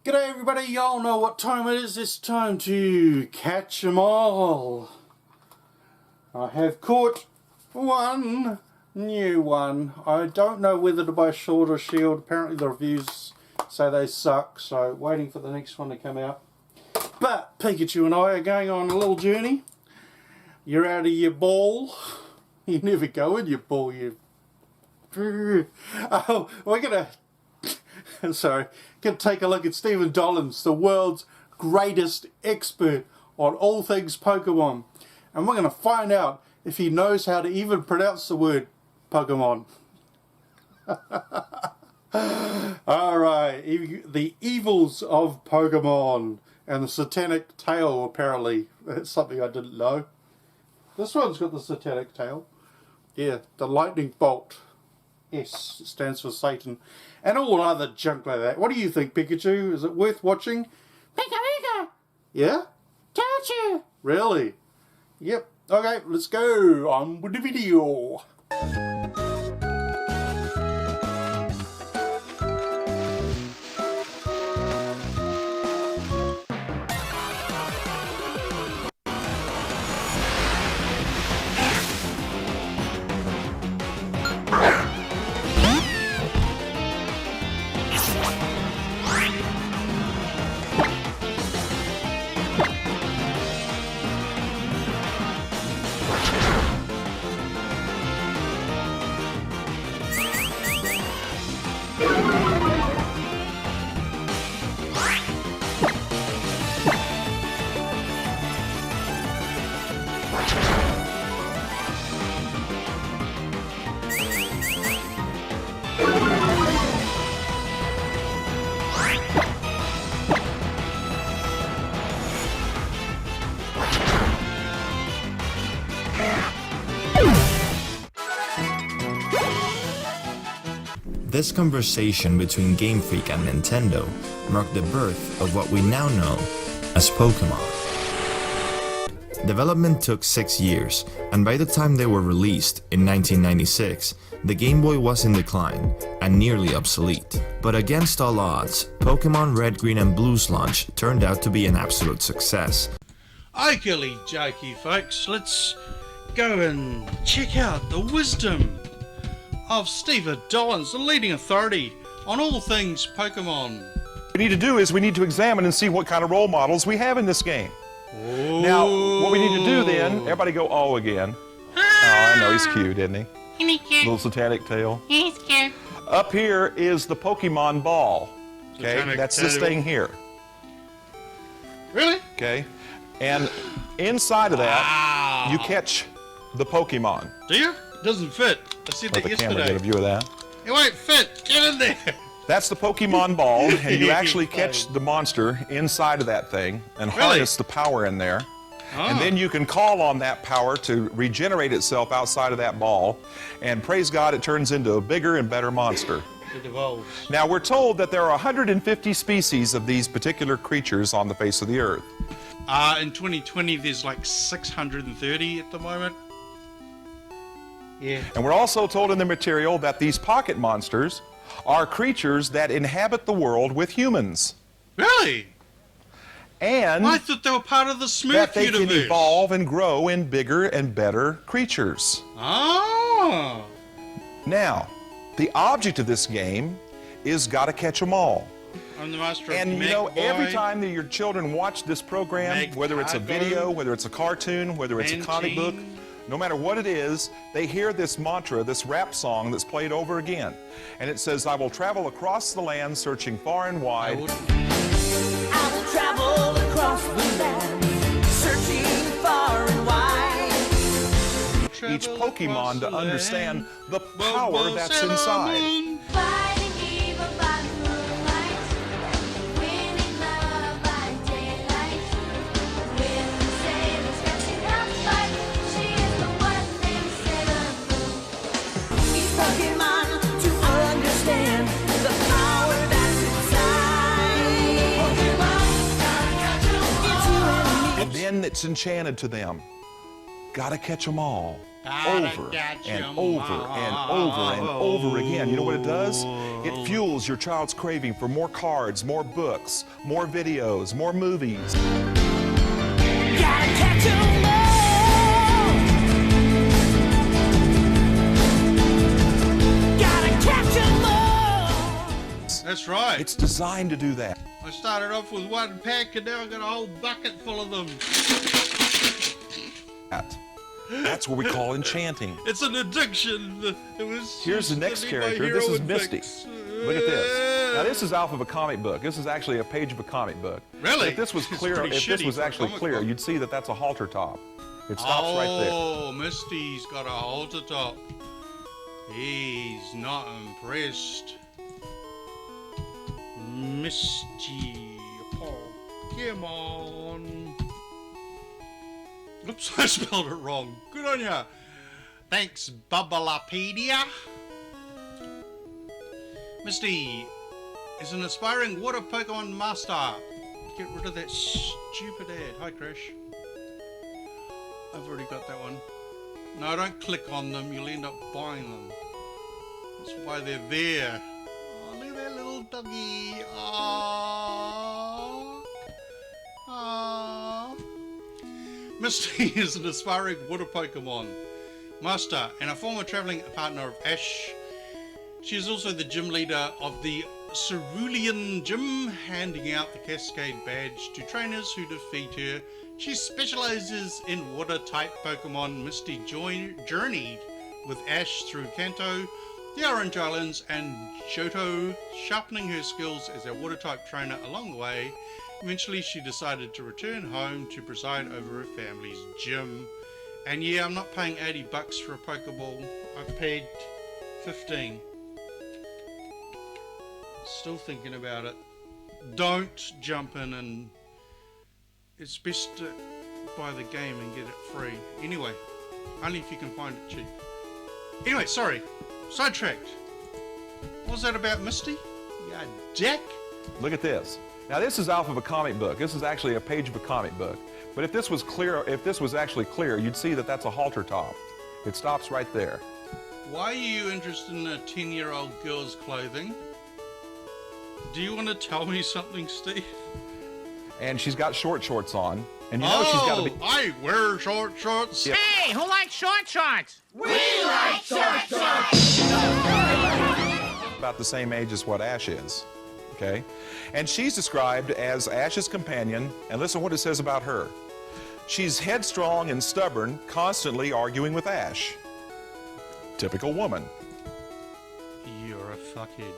G'day everybody, y'all know what time it is. It's time to catch 'em all. I have caught one new one. I don't know whether to buy Sword or Shield. Apparently the reviews say they suck, so waiting for the next one to come out. But Pikachu and I are going on a little journey. You're out of your ball. You never go in your ball, you... Oh, we're gonna... Sorry, gonna take a look at Stephen Dollins, the world's greatest expert on all things Pokemon. And we're gonna find out if he knows how to even pronounce the word Pokemon. Alright, the evils of Pokemon and the satanic tail, apparently. That's something I didn't know. This one's got the satanic tail. Yeah, the lightning bolt. S stands for Satan. And all other junk like that. What do you think, Pikachu? Is it worth watching? Pika Pika! Yeah? Pikachu! Really? Yep. Okay, let's go on with the video. This conversation between Game Freak and Nintendo marked the birth of what we now know as Pokemon. Development took 6 years, and by the time they were released in 1996, the Game Boy was in decline and nearly obsolete. But against all odds, Pokemon Red, Green and Blue's launch turned out to be an absolute success. Okey jokey folks, let's go and check out the wisdom of Stephen Dollins, the leading authority on all things Pokemon. What we need to do is we need to examine and see what kind of role models we have in this game. Ooh. Now, what we need to do then, everybody go, oh, again. Oh, I know, he's cute, isn't he? Isn't he cute? Little satanic tail. He's cute. Up here is the Pokemon ball. Okay, Satanic that's tail. this thing here. Really? Okay, and inside of that, Wow. you catch the Pokemon. Do you? It doesn't fit. I said Let that the camera yesterday. get a view of that. It won't fit. Get in there. That's the Pokemon ball, and you actually catch the monster inside of that thing and Really? harness the power in there. Oh. And then you can call on that power to regenerate itself outside of that ball, and praise God, it turns into a bigger and better monster. It evolves. Now, we're told that there are 150 species of these particular creatures on the face of the earth. In 2020, there's like 630 at the moment. Yeah. And we're also told in the material that these pocket monsters are creatures that inhabit the world with humans. Really? And I thought they were part of the Smurf that they universe. can evolve and grow in bigger and better creatures. Oh. Now, the object of this game is gotta catch 'em all. I'm the master of And you know, every time that your children watch this program, whether it's a video, whether it's a cartoon, whether it's a comic book, no matter what it is, they hear this mantra, this rap song that's played over again. And it says, I will travel across the land searching far and wide. I will travel across the land, searching far and wide. Each Pokemon to understand the power that's inside. Fighting evil by moonlight, winning love by daylight. When the sailors catching up fight, she is the one named Sailor Moon. Each Pokemon to understand the power that's inside. Pokemon, And then it's enchanted to them. Gotta catch 'em all. over and over and over and over again. You know what it does? It fuels your child's craving for more cards, more books, more videos, more movies. Gotta catch 'em all. Gotta catch 'em all. That's right. It's designed to do that. I started off with one pack and now I got a whole bucket full of them. That's what we call enchanting. It's an addiction. It was. Here's the next character. This is Misty. Look at this. Now this is off of a comic book. This is actually a page of a comic book. Really? If this was It's clear, pretty if this shitty was for a actually comic clear, book. you'd see that that's a halter top. It stops right there. Oh, Misty's got a halter top. He's not impressed. Misty. Oh, come on. Oops, I spelled it wrong. Good on ya. Thanks, Bubblepedia. Misty is an aspiring water Pokemon master. Get rid of that stupid ad. Hi, Crash. I've already got that one. No, don't click on them. You'll end up buying them. That's why they're there. Oh, look at that little doggy. Aww. Aww. Misty is an aspiring water Pokemon master and a former traveling partner of Ash. She is also the gym leader of the Cerulean Gym, handing out the Cascade badge to trainers who defeat her. She specializes in water-type Pokemon. Misty journeyed with Ash through Kanto, the Orange Islands, and Johto, sharpening her skills as a water-type trainer along the way. Eventually, she decided to return home to preside over her family's gym. And yeah, I'm not paying $80 for a Pokeball. I've paid 15. Still thinking about it. Don't jump in, and it's best to buy the game and get it free. Anyway, only if you can find it cheap. Anyway, sorry. Sidetracked. What was that about Misty? Yeah, Jack? Look at this. Now this is off of a comic book. This is actually a page of a comic book. But if this was clear, if this was actually clear, you'd see that that's a halter top. It stops right there. Why are you interested in a 10-year-old girl's clothing? Do you want to tell me something, Steve? And she's got short shorts on. And you know she's got to be... I wear short shorts. Yeah. Hey, who likes short shorts? About the same age as what Ash is. Okay? And she's described as Ash's companion. And listen to what it says about her. She's headstrong and stubborn, constantly arguing with Ash. Typical woman. You're a fuckhead.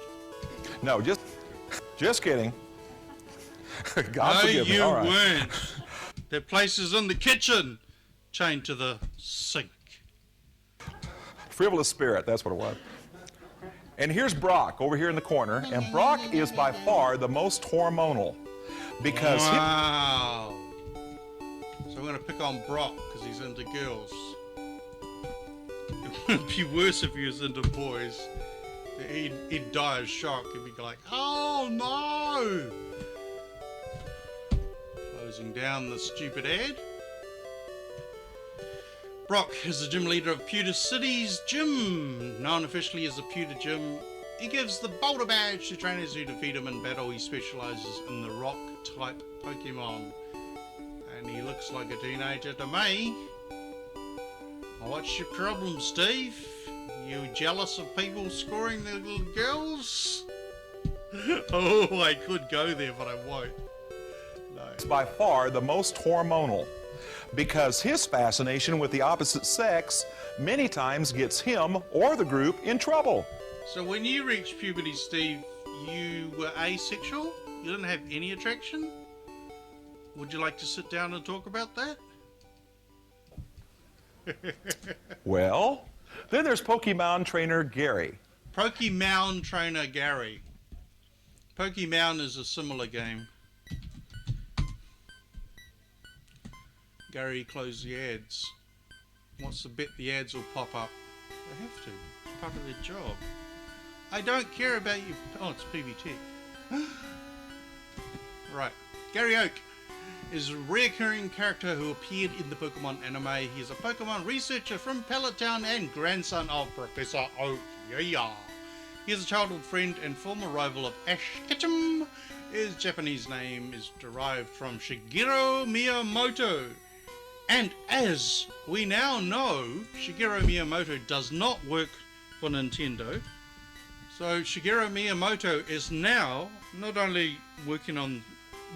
No, just kidding. God No, forgive me. you All right. weren't. Their place is in the kitchen, chained to the sink. Frivolous spirit, that's what it was. And here's Brock over here in the corner, and Brock is by far the most hormonal because Wow. So I'm going to pick on Brock because he's into girls. It would be worse if he was into boys. He'd die of shock. He'd be like, oh no! Closing down the stupid ad. Brock is the gym leader of Pewter City's gym. Known officially as the Pewter Gym, he gives the Boulder Badge to trainers who defeat him in battle. He specializes in the rock-type Pokemon. And he looks like a teenager to me. What's your problem, Steve? You jealous of people scoring their little girls? Oh, I could go there, but I won't. No. he's by far the most hormonal because his fascination with the opposite sex many times gets him or the group in trouble. So when you reached puberty, Steve, you were asexual? You didn't have any attraction? Would you like to sit down and talk about that? Well, then there's Pokemon trainer Gary. Pokemon trainer Gary. Pokemon is a similar game. Gary, close the ads. What's the bet the ads will pop up? They have to. It's part of their job. I don't care about you. Oh, it's PB Tech. Right. Gary Oak is a recurring character who appeared in the Pokemon anime. He is a Pokemon researcher from Pallet Town and grandson of Professor Oak. Yeah. He is a childhood friend and former rival of Ash Ketchum. His Japanese name is derived from Shigeru Miyamoto. And as we now know, Shigeru Miyamoto does not work for Nintendo. So Shigeru Miyamoto is now not only working on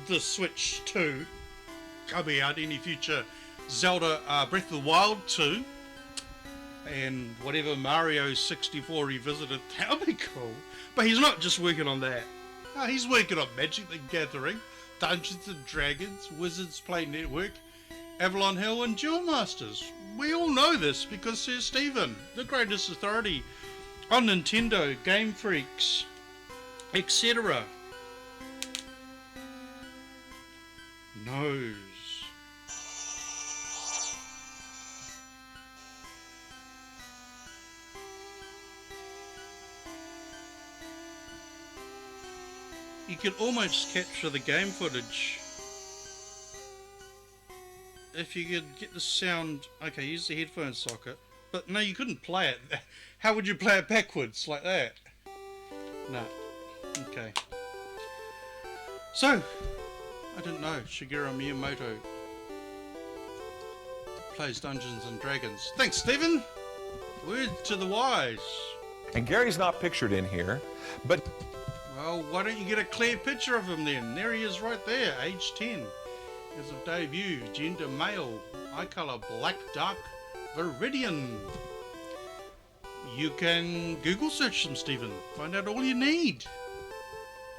the Switch 2, coming out any future Zelda Breath of the Wild 2, and whatever Mario 64 Revisited, that would be cool. But he's not just working on that. No, he's working on Magic the Gathering, Dungeons and Dragons, Wizards Play Network, Avalon Hill and Duel Masters. We all know this because Sir Stephen, the greatest authority on Nintendo, Game Freaks, etc., knows. You can almost capture the game footage if you could get the sound. Okay, use the headphone socket, but no, you couldn't play it. How would you play it backwards like that? No. Okay. So, I didn't know Shigeru Miyamoto plays Dungeons and Dragons. Thanks, Stephen. Word to the wise. And Gary's not pictured in here, but Well, why don't you get a clear picture of him then? There he is right there, age 10. As of debut, gender male, eye colour black dark viridian. You can Google search them, Stephen. Find out all you need.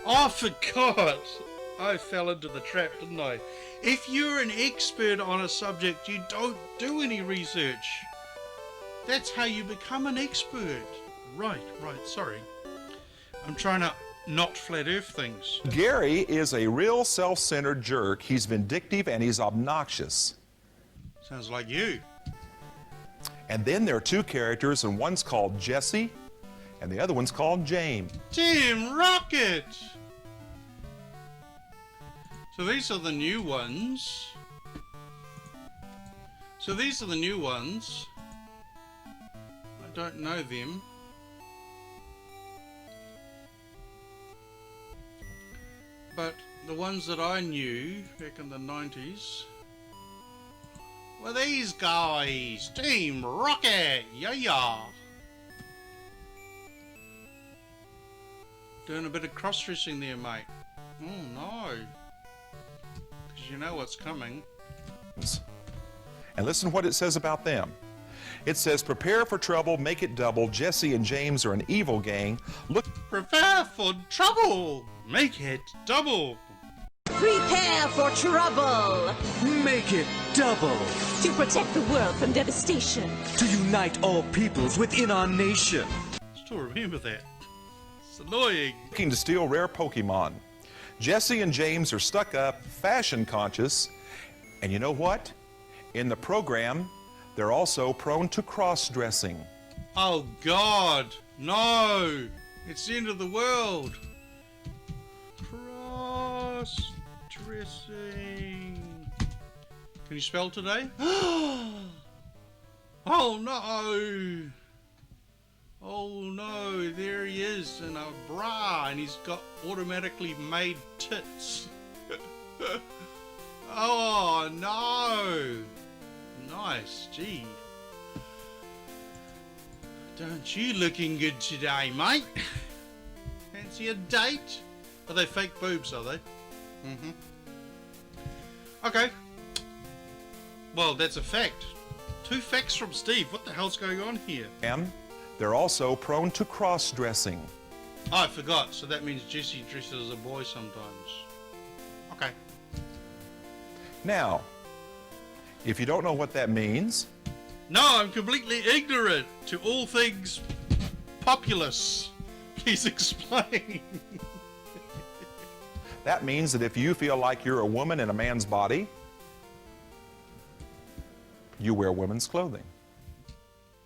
Oh, I forgot. I fell into the trap, didn't I? If you're an expert on a subject, you don't do any research. That's how you become an expert. Right, sorry. I'm trying to not flat earth things. Gary is a real self-centered jerk. He's vindictive and he's obnoxious. Sounds like you. And then there are two characters, and one's called Jesse, and the other one's called James. Team Rocket! So these are the new ones. I don't know them. But the ones that I knew back in the 90s were these guys. Team Rocket! Yeah! Doing a bit of cross-dressing there, mate. Oh no. Because you know what's coming. And listen what it says about them. It says, prepare for trouble, make it double. Jesse and James are an evil gang. Look, Prepare for trouble! Make it double! Prepare for trouble! Make it double! To protect the world from devastation. To unite all peoples within our nation. Still remember that. It's annoying. looking to steal rare Pokemon. Jesse and James are stuck up, fashion conscious, and you know what? In the program, they're also prone to cross-dressing. Oh God, no! It's the end of the world. Cross-dressing. Can you spell today? Oh no! Oh no, there he is in a bra and he's got automatically made tits. Oh no! Nice, gee. Don't you looking good today, mate? Fancy a date? Are they fake boobs, are they? Mm-hmm. Okay. Well, that's a fact. 2 facts from Steve. What the hell's going on here? They're also prone to cross-dressing. Oh, I forgot. So that means Jesse dresses as a boy sometimes. Okay. Now, if you don't know what that means, No, I'm completely ignorant to all things populous. Please explain. that means that if you feel like you're a woman in a man's body, you wear women's clothing.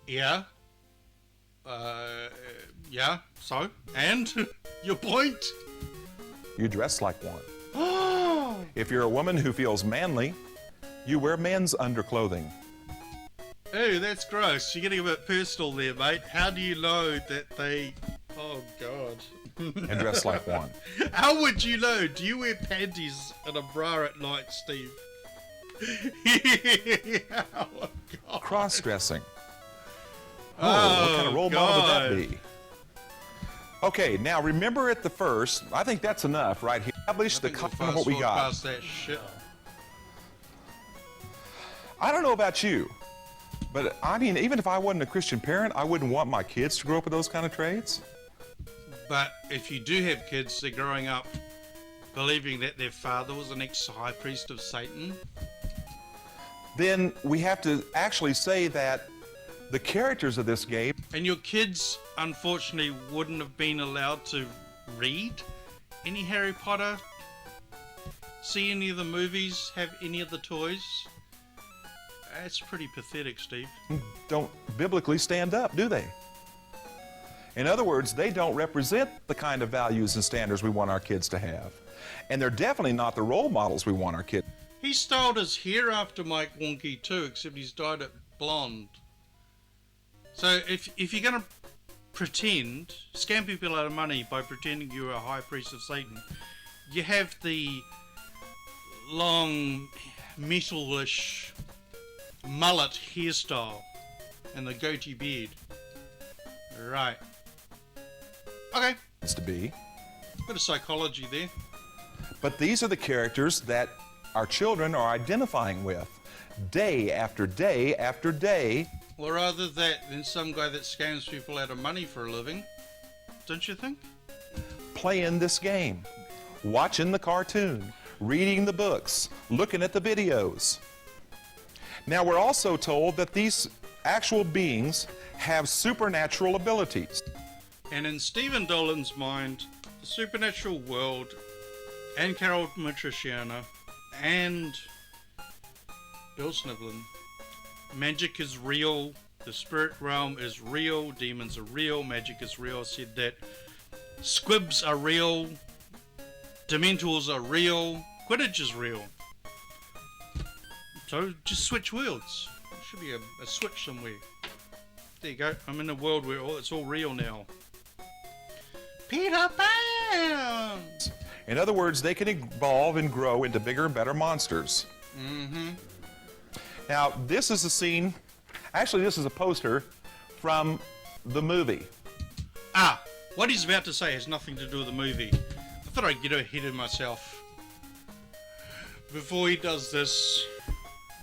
Yeah. Yeah, so? And? Your point? You dress like one. If you're a woman who feels manly, you wear men's underclothing. Oh, that's gross. You're getting a bit personal there, mate. How do you know that they... Oh, God. And dress like one. How would you know? Do you wear panties and a bra at night, Steve? Oh, God. Cross-dressing. Oh, what kind of role model would that be? Okay, now remember at the first, I think that's enough right here. Establish the content of what we got. Past that shit. I don't know about you, but I mean, even if I wasn't a Christian parent, I wouldn't want my kids to grow up with those kind of traits. But if you do have kids, they're growing up believing that their father was an ex-high priest of Satan. Then we have to actually say that the characters of this game... And your kids, unfortunately, wouldn't have been allowed to read any Harry Potter, see any of the movies, have any of the toys. That's pretty pathetic, Steve. don't biblically stand up, do they? In other words, they don't represent the kind of values and standards we want our kids to have. And they're definitely not the role models we want our kids. He styled his hair after Mike Wonky too, except he's dyed it blonde. So if you're going to pretend, scam people out of money by pretending you're a high priest of Satan, you have the long, metalish mullet hairstyle and the goatee beard. Right. Okay. To be. Bit of psychology there. But these are the characters that our children are identifying with day after day after day. Well, rather that than some guy that scams people out of money for a living, don't you think? Playing this game, watching the cartoon, reading the books, looking at the videos. Now, we're also told that these actual beings have supernatural abilities. And in Stephen Dollins' mind, the supernatural world and Carol Matriciana and Bill Sniblin, magic is real, the spirit realm is real, demons are real, magic is real. I said that squibs are real, dementors are real, Quidditch is real. So just switch worlds. There should be a switch somewhere. There you go. I'm in a world where it's all real now. Peter Pan! In other words, they can evolve and grow into bigger and better monsters. Mm-hmm. Now, this is a scene, actually this is a poster from the movie. Ah, what he's about to say has nothing to do with the movie. I thought I'd get ahead of myself. Before he does this,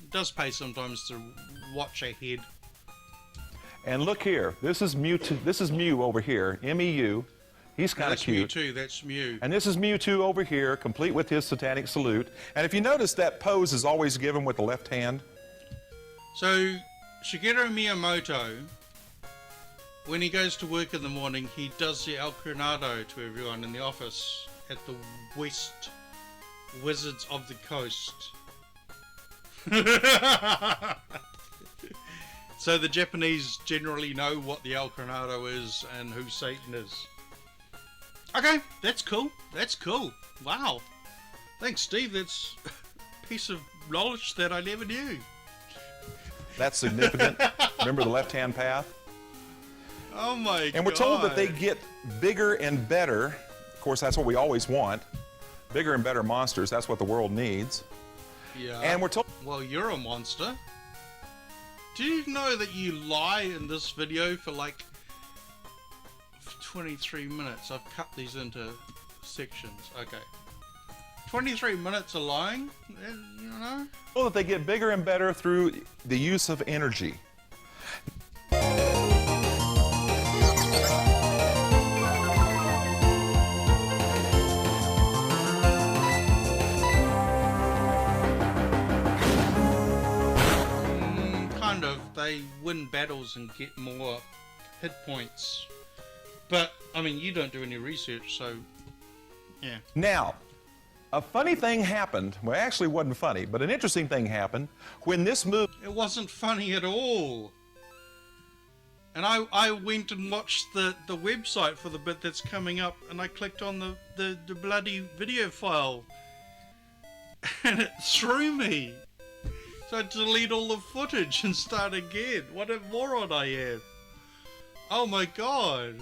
it does pay sometimes to watch ahead. And look here, this is Mew over here, M-E-U. He's kind of cute. That's Mew too, that's Mew. And this is Mewtwo over here, complete with his satanic salute. And if you notice, that pose is always given with the left hand. So, Shigeru Miyamoto, when he goes to work in the morning, he does the El Coronado to everyone in the office at the West Wizards of the Coast. So the Japanese generally know what the El Coronado is and who Satan is. Okay, that's cool. That's cool. Wow. Thanks, Steve. That's a piece of knowledge that I never knew. That's significant. Remember the left-hand path? Oh my god. And we're told that they get bigger and better. Of course, that's what we always want. Bigger and better monsters. That's what the world needs. Yeah. And we're told... Well, you're a monster. Do you know that you lie in this video for like 23 minutes? I've cut these into sections. Okay. 23 minutes of lying, you know? Well, that they get bigger and better through the use of energy. Kind of. They win battles and get more hit points. But, I mean, you don't do any research, so, yeah. Now, a funny thing happened. Well, actually, it wasn't funny, but an interesting thing happened when this movie... It wasn't funny at all. And I went and watched the website for the bit that's coming up, and I clicked on the bloody video file. and it threw me. So I had to delete all the footage and start again. What a moron I am. Oh my god.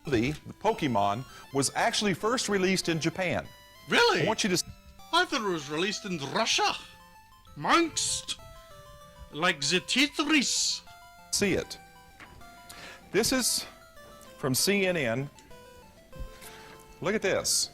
The Pokemon was actually first released in Japan. Really? I want you to I thought it was released in Russia. Amongst. Like the Tetris. see it. This is from CNN. Look at this.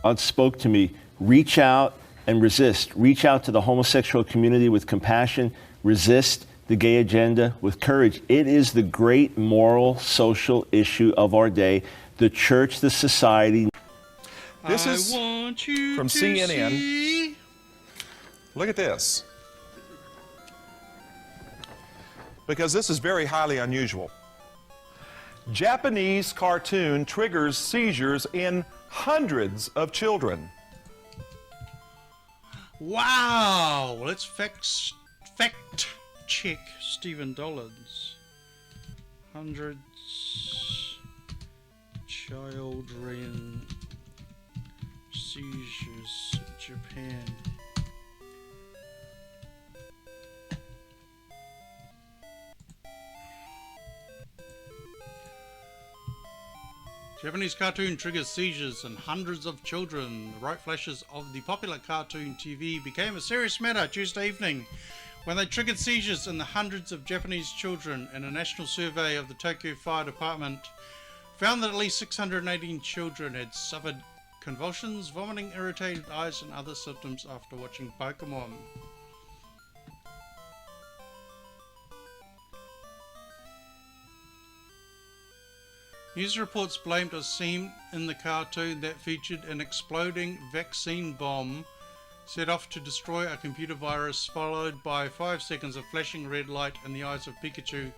God spoke to me, reach out and resist. Reach out to the homosexual community with compassion, resist the gay agenda with courage. It is the great moral, social issue of our day. The church, the society. This is from CNN. See. Look at this. Because this is very highly unusual. Japanese cartoon triggers seizures in hundreds of children. Wow. Let's fact check Stephen Dollins. Hundreds children seizures Japan. Japanese cartoon triggers seizures in hundreds of children. The bright flashes of the popular cartoon TV became a serious matter Tuesday evening when they triggered seizures in the hundreds of Japanese children. In a national survey of the Tokyo Fire Department found that at least 618 children had suffered convulsions, vomiting, irritated eyes and other symptoms after watching Pokemon. News reports blamed a scene in the cartoon that featured an exploding vaccine bomb set off to destroy a computer virus, followed by 5 seconds of flashing red light in the eyes of Pikachu,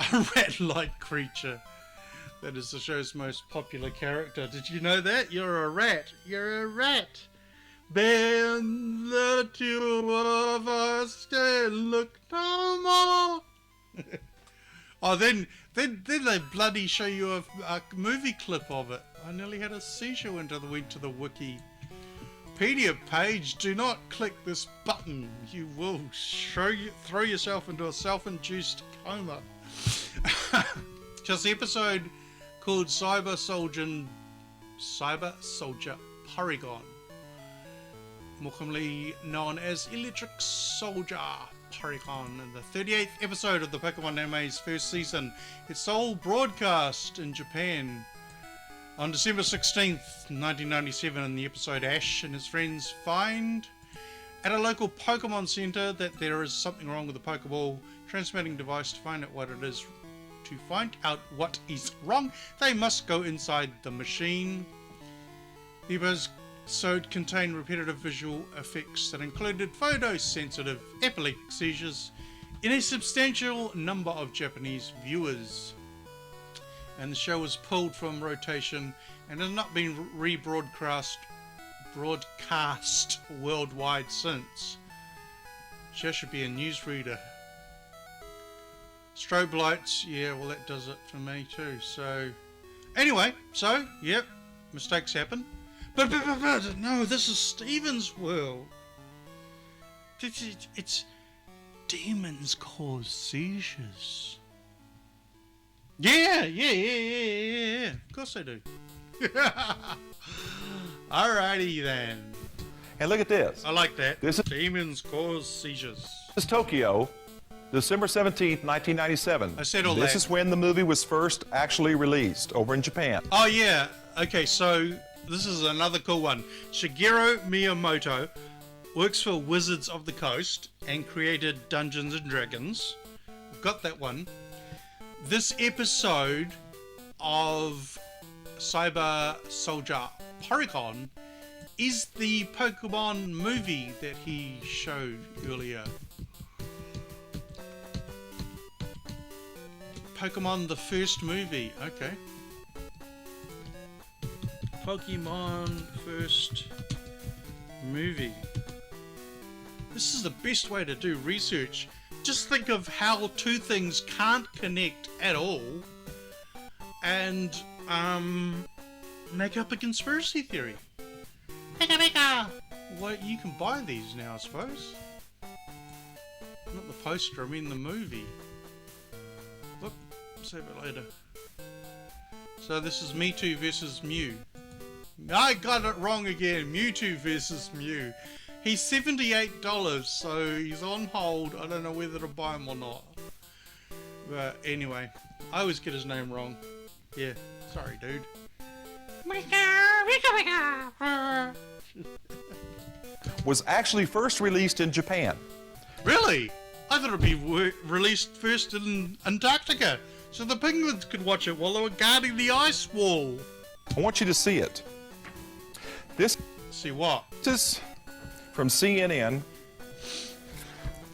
a rat-like creature. That is the show's most popular character. Did you know that? You're a rat. You're a rat. Then the two of us can look no more. Oh, then they bloody show you a movie clip of it. I nearly had a seizure when I went to the Wikipedia page. Do not click this button. You will throw yourself into a self-induced coma. Just the episode called Cyber Soldier Porygon, more commonly known as Electric Soldier Porygon, in the 38th episode of the Pokemon anime's first season. Its sole broadcast in Japan on December 16th, 1997, in the episode Ash and his friends find at a local Pokemon Center that there is something wrong with the Pokeball transmitting device. To find out what it is, to find out what is wrong, they must go inside the machine. The episode contained repetitive visual effects that included photosensitive epileptic seizures in a substantial number of Japanese viewers. And the show was pulled from rotation and has not been rebroadcast worldwide since. Show should be a newsreader. Strobe lights, yeah, well that does it for me too. So, anyway, yep, mistakes happen. But no, this is Steven's world. It's demons cause seizures. Yeah. Of course they do. Alrighty then. And look at this. I like that. This is demons cause seizures. This is Tokyo, December 17th, 1997. I said all This that. is when the movie was first actually released over in Japan. Oh yeah. Okay, so this is another cool one. Shigeru Miyamoto works for Wizards of the Coast and created Dungeons and Dragons. We've got that one. This episode of Cyber Soldier Porygon is the Pokemon movie that he showed earlier. Pokemon the first movie, okay. Pokemon first movie. This is the best way to do research. Just think of how two things can't connect at all and make up a conspiracy theory. Pika pika! well, you can buy these now, I suppose. Not the poster, I mean the movie. Whoop, save it later. So this is Mewtwo versus Mew. I got it wrong again. Mewtwo versus Mew. He's $78, so he's on hold. I don't know whether to buy him or not. But anyway, I always get his name wrong. Yeah, sorry, dude. Was actually first released in Japan. Really? I thought it'd be released first in Antarctica, so the penguins could watch it while they were guarding the ice wall. I want you to see it. This See what? is from CNN.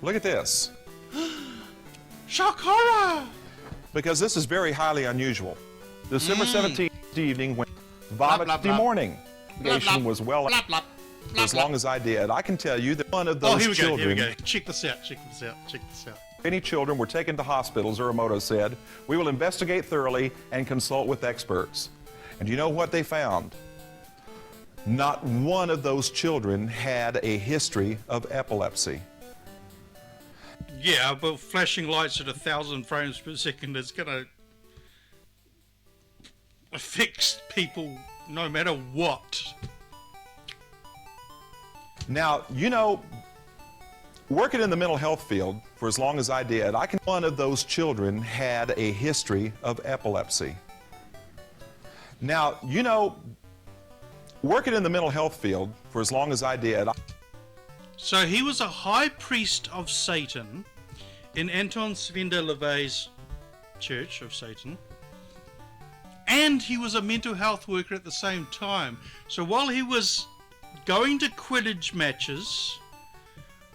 Look at this. Shock horror! Because this is very highly unusual. December 17th evening when blah, Vomit blah. morning Blah, blah. was well Blah, blah. for as long as I did. I can tell you that one of those Oh, here we children, go. Check this out. any children were taken to hospitals, Uramoto said. We will investigate thoroughly and consult with experts. And you know what they found? Not one of those children had a history of epilepsy. Yeah, but flashing lights at 1,000 frames per second is gonna affect people no matter what. Now, you know, working in the mental health field for as long as I did, one of those children had a history of epilepsy. Now, you know, working in the mental health field for as long as I did. So he was a high priest of Satan in Anton Svenda LaVey's Church of Satan. And he was a mental health worker at the same time. So while he was going to Quidditch matches,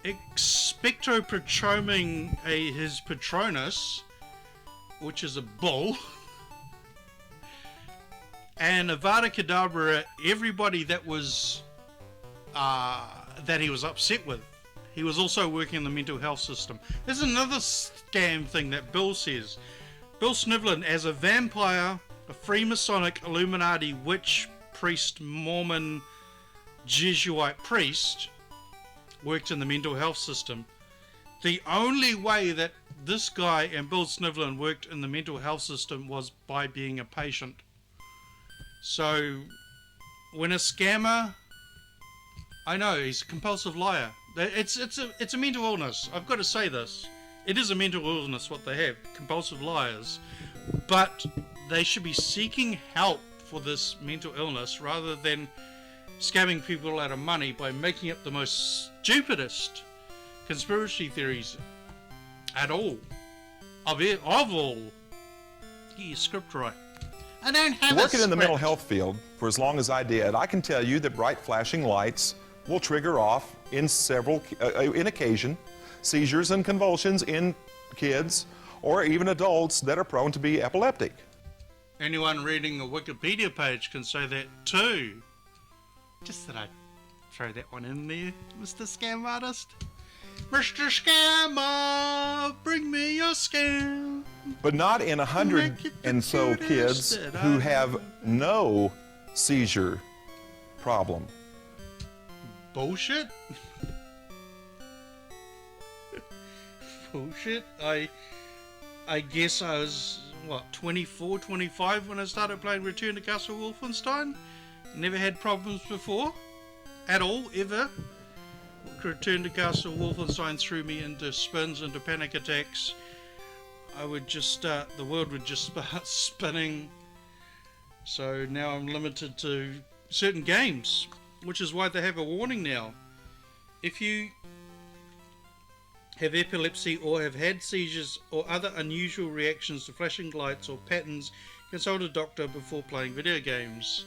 expectopatroming his Patronus, which is a bull, and Avada Kedavra everybody that was that he was upset with. He was also working in the mental health system. There's another scam thing that Bill says. Bill Snivlin, as a vampire, a Freemasonic, Illuminati, witch, priest, Mormon, Jesuit priest, worked in the mental health system. The only way that this guy and Bill Snivlin worked in the mental health system was by being a patient. So, when a scammer, I know he's a compulsive liar. It's a mental illness. I've got to say this. It is a mental illness what they have, compulsive liars. But they should be seeking help for this mental illness rather than scamming people out of money by making up the most stupidest conspiracy theories at all. Of all. Get your script right. I don't have Working a in the mental script. health field for as long as I did, I can tell you that bright flashing lights will trigger off in in occasion, seizures and convulsions in kids or even adults that are prone to be epileptic. Anyone reading a Wikipedia page can say that too. Just that I throw that one in there, Mr. Scam Artist. Mr. Scammer, bring me your scam. But not in 100 and so kids who have no seizure problem. Bullshit? Bullshit? I guess I was, what, 24, 25 when I started playing Return to Castle Wolfenstein? Never had problems before. At all, ever. Return to Castle Wolfenstein threw me into spins, into panic attacks. I would just start, the world would just start spinning. So now I'm limited to certain games, which is why they have a warning now. If you have epilepsy or have had seizures or other unusual reactions to flashing lights or patterns, consult a doctor before playing video games.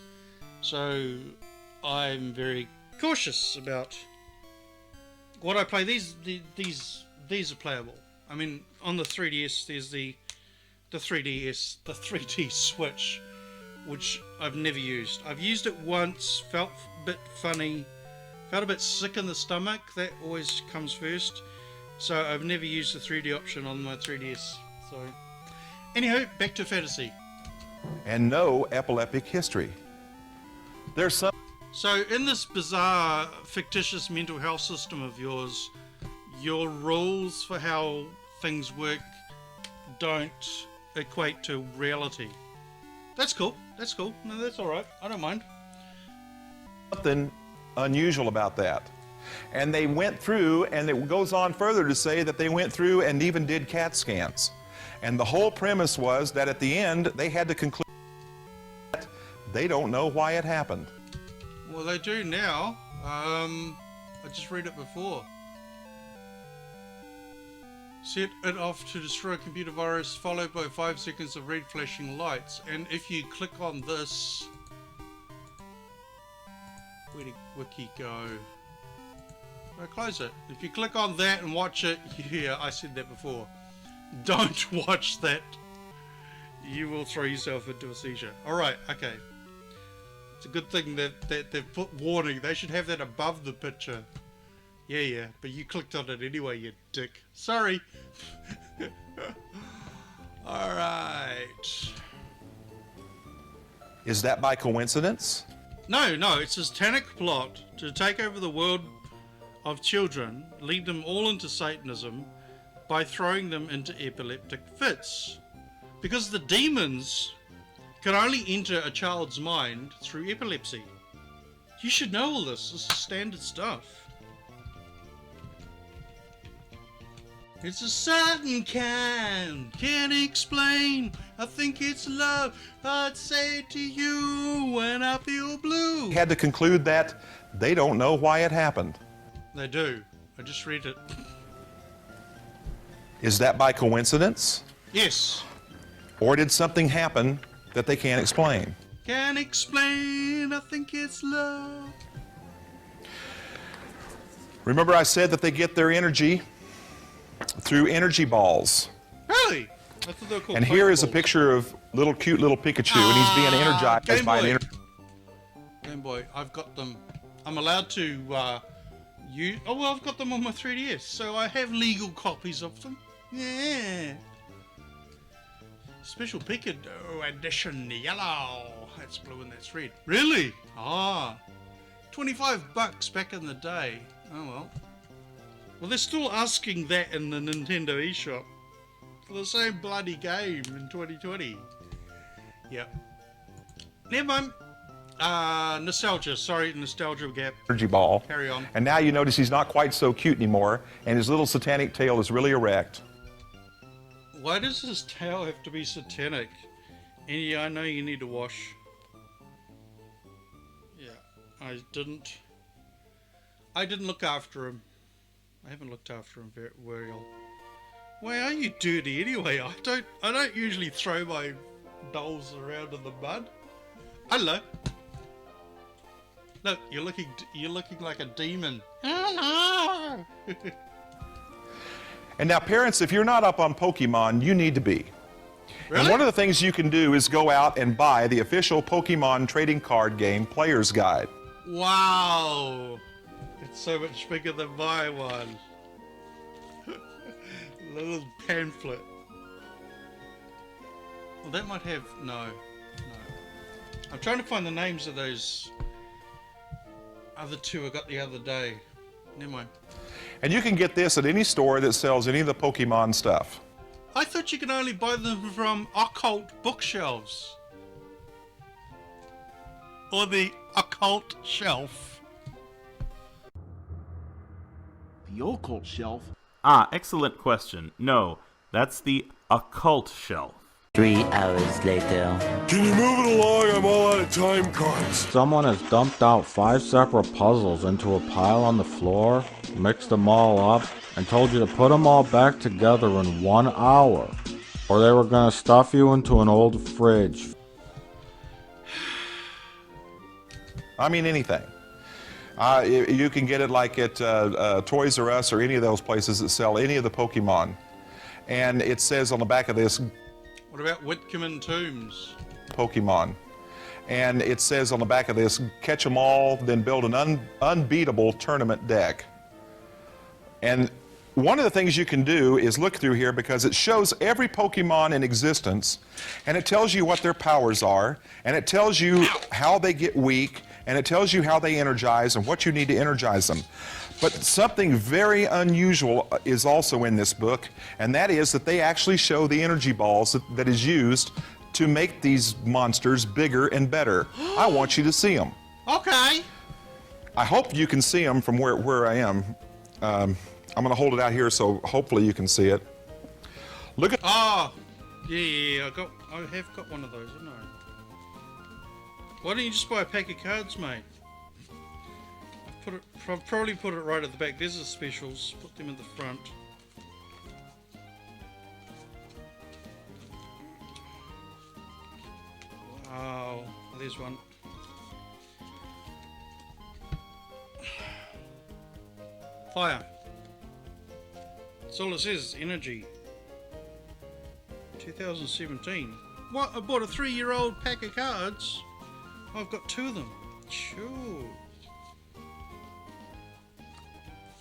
So I'm very cautious about what I play. These are playable. I mean, on the 3DS there's the 3D Switch, which I've never used. I've used it once, felt a bit funny, felt a bit sick in the stomach. That always comes first. So I've never used the 3D option on my 3DS. So, anyhow, back to fantasy. And no epileptic history. There's some So in this bizarre, fictitious mental health system of yours, your rules for how things work don't equate to reality. That's cool. That's cool. No, that's all right. I don't mind. Something unusual about that. And they went through, and it goes on further to say that they went through and even did CAT scans. And the whole premise was that at the end, they had to conclude that they don't know why it happened. Well, they do now. I just read it before. Set it off to destroy a computer virus, followed by 5 seconds of red flashing lights. And if you click on this... Where did Wiki go? I close it. If you click on that and watch it, yeah, I said that before. Don't watch that. You will throw yourself into a seizure. Alright, okay. It's a good thing that they've put warning. They should have that above the picture. Yeah, but you clicked on it anyway, you dick. Sorry. Alright. Is that by coincidence? No, it's a satanic plot to take over the world of children, lead them all into Satanism by throwing them into epileptic fits. Because the demons can only enter a child's mind through epilepsy. You should know all this. This is standard stuff. It's a certain kind, can't explain. I think it's love. I'd say it to you when I feel blue. Had to conclude that they don't know why it happened. They do. I just read it. Is that by coincidence? Yes. Or did something happen that they can't explain? Can't explain. I think it's love. Remember I said that they get their energy through energy balls. Really? I thought they were called And here is a Pokeballs. picture of cute little Pikachu, and he's being energized Game by an Boy. energy. Game Boy, I've got them. I'm allowed to use... Oh, well, I've got them on my 3DS, so I have legal copies of them. Yeah. Special Pikachu edition yellow. That's blue and that's red. Really? Ah. $25 back in the day. Oh, well. Well, they're still asking that in the Nintendo eShop for the same bloody game in 2020. Yep. Never mind. Nostalgia. Sorry, nostalgia gap. Energy ball. Carry on. And now you notice he's not quite so cute anymore, and his little satanic tail is really erect. Why does his tail have to be satanic? And yeah, I know you need to wash. Yeah, I didn't look after him. I haven't looked after him very well. Why are you dirty anyway? I don't usually throw my dolls around in the mud. Hello. Look, you're looking like a demon. Oh no! And now, parents, if you're not up on Pokemon, you need to be. Really? And one of the things you can do is go out and buy the official Pokemon trading card game Player's Guide. Wow! It's so much bigger than my one. Little pamphlet. Well, that might have... No. I'm trying to find the names of those other two I got the other day. Never mind. And you can get this at any store that sells any of the Pokemon stuff. I thought you could only buy them from occult bookshelves. Or the occult shelf. The occult shelf? Ah, excellent question. No, that's the occult shelf. 3 hours later. Can you move it along? I'm all out of time cards. Someone has dumped out 5 separate puzzles into a pile on the floor, mixed them all up, and told you to put them all back together in 1 hour. Or they were gonna stuff you into an old fridge. I mean, anything. You can get it like at Toys R Us or any of those places that sell any of the Pokemon. And it says on the back of this, What about Whitcomb and Tombs? Pokemon. And it says on the back of this, catch them all, then build an unbeatable tournament deck. And one of the things you can do is look through here because it shows every Pokemon in existence, and it tells you what their powers are, and it tells you how they get weak, and it tells you how they energize and what you need to energize them. But something very unusual is also in this book, and that is that they actually show the energy balls that is used to make these monsters bigger and better. I want you to see them. Okay. I hope you can see them from where I am. I'm going to hold it out here so hopefully you can see it. Look at. Oh, yeah. I have got one of those, haven't I? Why don't you just buy a pack of cards, mate? I've probably put it right at the back. There's the specials. Put them in the front. Wow, there's one. Fire. That's all it says, energy. 2017. What? I bought a 3-year-old pack of cards. I've got 2 of them. Sure.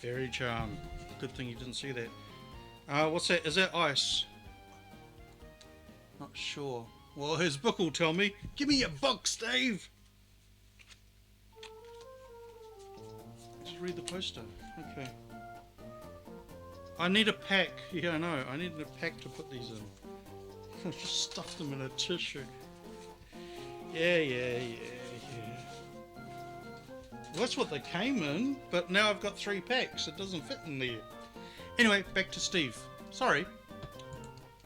Very charmed. Good thing you didn't see that. What's that? Is that ice? Not sure. Well, his book will tell me. Give me your book, Steve! Just read the poster. Okay. I need a pack. Yeah, I know. I need a pack to put these in. I just stuffed them in a tissue. Yeah. Well, that's what they came in, but now I've got 3 packs. It doesn't fit in there. Anyway, back to Steve. Sorry.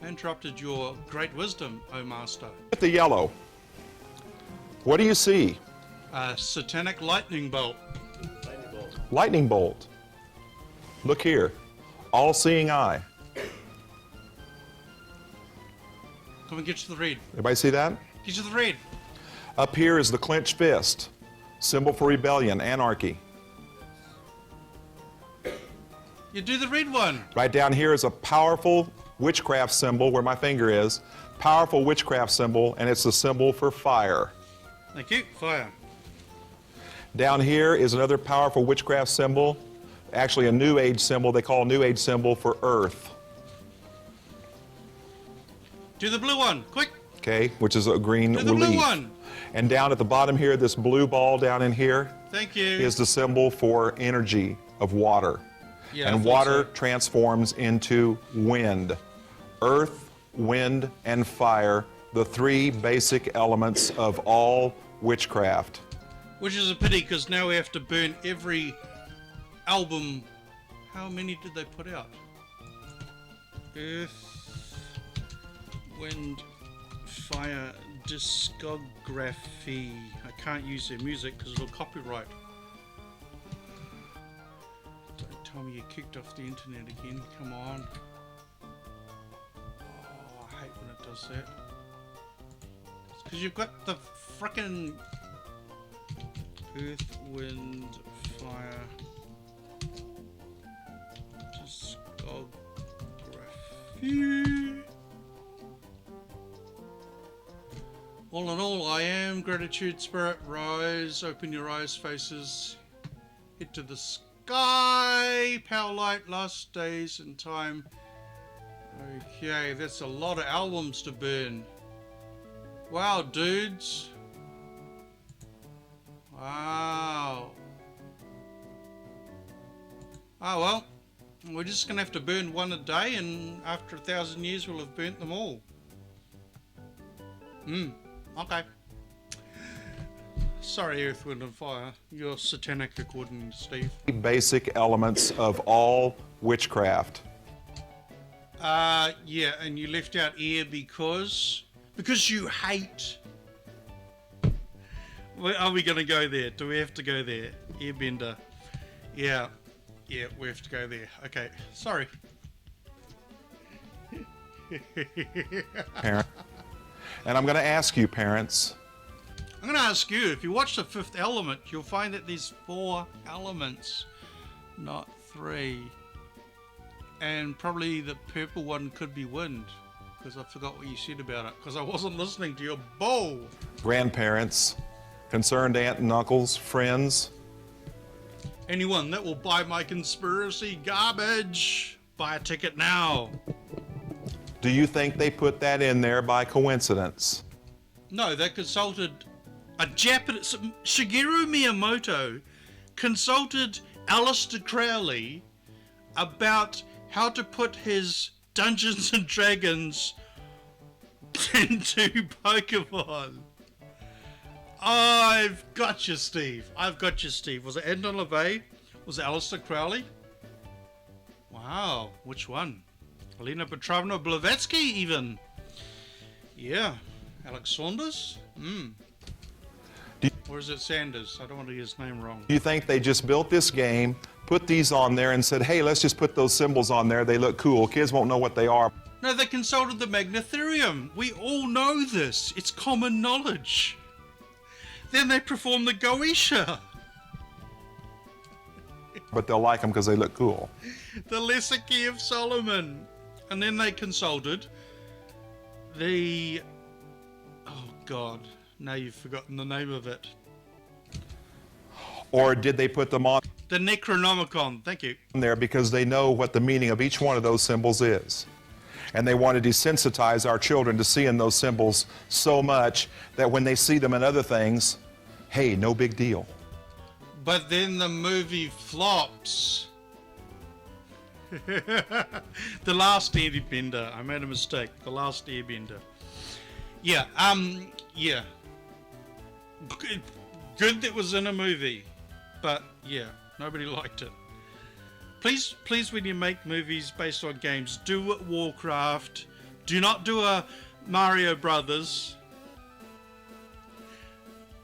I interrupted your great wisdom, O Master. At the yellow. What do you see? A satanic lightning bolt. Lightning bolt. Look here. All-seeing eye. Come and get to the red. Everybody see that? Get to the red. Up here is the clenched fist. Symbol for rebellion, anarchy. You do the red one. Right down here is a powerful witchcraft symbol where my finger is. Powerful witchcraft symbol, and it's a symbol for fire. Thank you. Fire. Down here is another powerful witchcraft symbol. Actually a New Age symbol. They call a New Age symbol for earth. Do the blue one. Quick. Okay, which is a green Do the relief. blue one. And down at the bottom here, this blue ball down in here Thank you. is the symbol for energy of water. Yeah, And I thought water so. transforms into wind. Earth, wind, and fire, the 3 basic elements of all witchcraft. Which is a pity because now we have to burn every album. How many did they put out? Earth, Wind, Fire, Discography. I can't use their music because it'll copyright. Don't tell me you kicked off the internet again. Come on. Oh, I hate when it does that. It's because you've got the frickin' Earth, Wind, Fire, Discography. All in all, I am gratitude, spirit, rise, open your eyes, faces, head to the sky, power light, last days in time. Okay, that's a lot of albums to burn. Wow, dudes. Wow. Oh well, we're just gonna have to burn one a day, and after 1,000 years we'll have burnt them all. Okay. Sorry, Earth, Wind and Fire. You're satanic according to Steve. Basic elements of all witchcraft. Yeah, and you left out air because you hate. Are we gonna go there? Do we have to go there? Airbender. Yeah, we have to go there. Okay, sorry. Parent. And I'm going to ask you, parents. I'm going to ask you, if you watch The Fifth Element, you'll find that there's 4 elements, not 3. And probably the purple one could be wind, because I forgot what you said about it, because I wasn't listening to your bull. Grandparents, concerned aunt and uncles, friends. Anyone that will buy my conspiracy garbage, buy a ticket now. Do you think they put that in there by coincidence? No, they consulted A Japanese Shigeru Miyamoto consulted Aleister Crowley about how to put his Dungeons and Dragons into Pokemon. I've got you, Steve. I've got you, Steve. Was it Anton LaVey? Was it Aleister Crowley? Wow, which one? Helena Petrovna Blavatsky, even. Yeah, Alex Saunders. Or is it Sanders? I don't want to get his name wrong. Do you think they just built this game, put these on there, and said, hey, let's just put those symbols on there. They look cool. Kids won't know what they are. No, they consulted the Magnetherium. We all know this. It's common knowledge. Then they performed the Goetia. But they'll like them because they look cool. The Lesser Key of Solomon. And then they consulted the... Oh, God. Now you've forgotten the name of it. Or did they put them on The Necronomicon. Thank you. there because they know what the meaning of each one of those symbols is? And they want to desensitize our children to seeing those symbols so much that when they see them in other things, hey, no big deal. But then the movie flops. The Last Airbender. I made a mistake. The Last Airbender. Yeah, yeah. Good that was in a movie. But, yeah, nobody liked it. Please, when you make movies based on games, do it Warcraft. Do not do a Mario Brothers.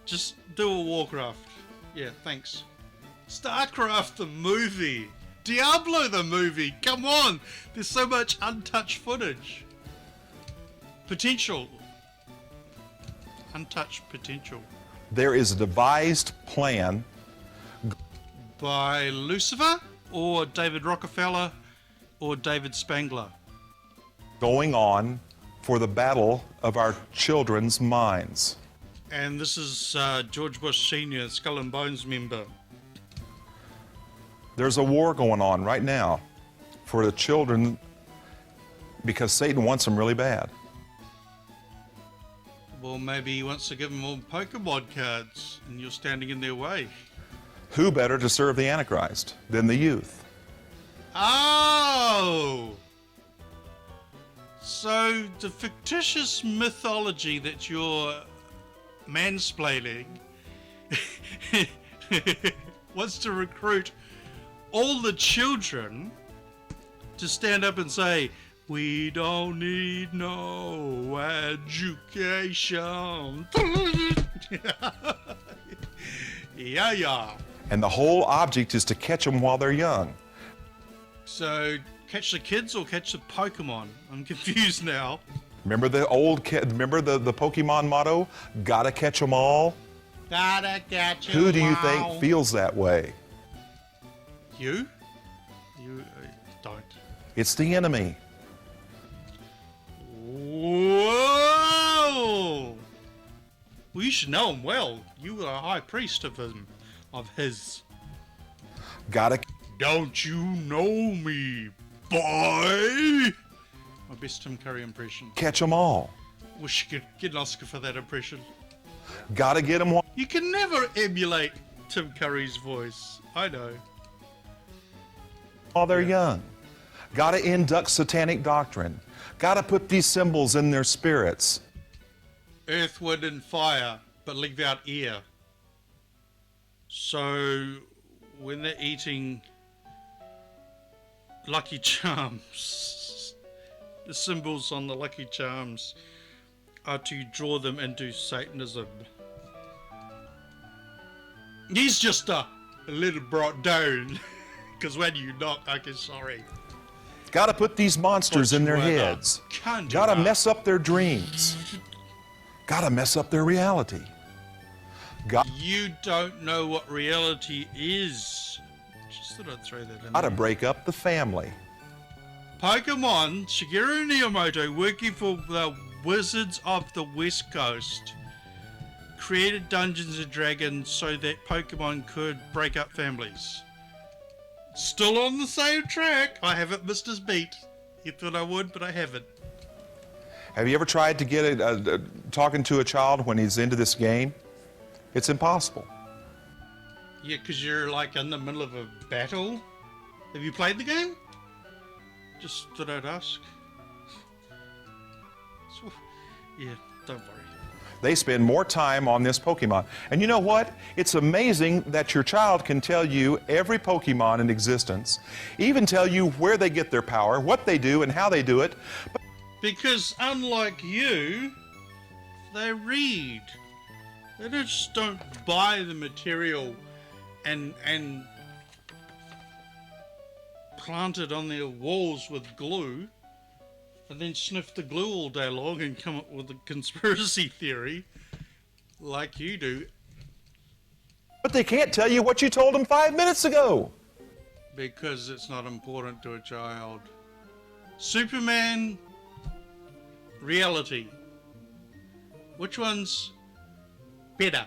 Just do a Warcraft. Yeah, thanks. StarCraft the movie. Diablo the movie. Come on. There's so much untouched footage. Potential. Untouched potential. There is a devised plan By Lucifer or David Rockefeller or David Spangler. going on for the battle of our children's minds. And this is George Bush Sr., Skull and Bones member. There's a war going on right now for the children because Satan wants them really bad. Well, maybe he wants to give them all Pokemon cards and you're standing in their way. Who better to serve the Antichrist than the youth? Oh! So the fictitious mythology that you're mansplaining wants to recruit all the children to stand up and say, we don't need no education. Yeah. And the whole object is to catch them while they're young. So, catch the kids or catch the Pokemon? I'm confused now. Remember the remember the Pokemon motto? Gotta catch them all? Gotta catch 'em Who do you all. think feels that way? You? You don't. It's the enemy. Whoa! Well, you should know him well. You were a high priest of him, of his. Gotta. Don't you know me, boy? My best Tim Curry impression. Catch them all. Wish you could get an Oscar for that impression. Gotta get them while You can never emulate Tim Curry's voice. I know. they're young. Gotta induct satanic doctrine. Gotta put these symbols in their spirits. Earth, wind, and fire, but leave out air. So, when they're eating Lucky Charms, the symbols on the Lucky Charms are to draw them into Satanism. He's just a little brought down, because when you knock, okay, sorry. Gotta put these monsters in their heads. Gotta mess up their dreams. Gotta mess up their reality. You don't know what reality is. Just thought I'd throw that in. Gotta break up the family. Pokemon, Shigeru Miyamoto, working for the Wizards of the West Coast, created Dungeons and Dragons so that Pokemon could break up families. Still on the same track. I haven't missed his beat. You thought I would, but I haven't. Have you ever tried to get talking to a child when he's into this game? It's impossible. Yeah, because you're like in the middle of a battle. Have you played the game? Just thought I'd ask. Yeah, don't worry. They spend more time on this Pokemon. And you know what? It's amazing that your child can tell you every Pokemon in existence, even tell you where they get their power, what they do, and how they do it. Because unlike you, they read. They just don't buy the material and plant it on their walls with glue and then sniff the glue all day long and come up with a conspiracy theory like you do. But they can't tell you what you told them 5 minutes ago. Because it's not important to a child. Superman, reality. Which one's better?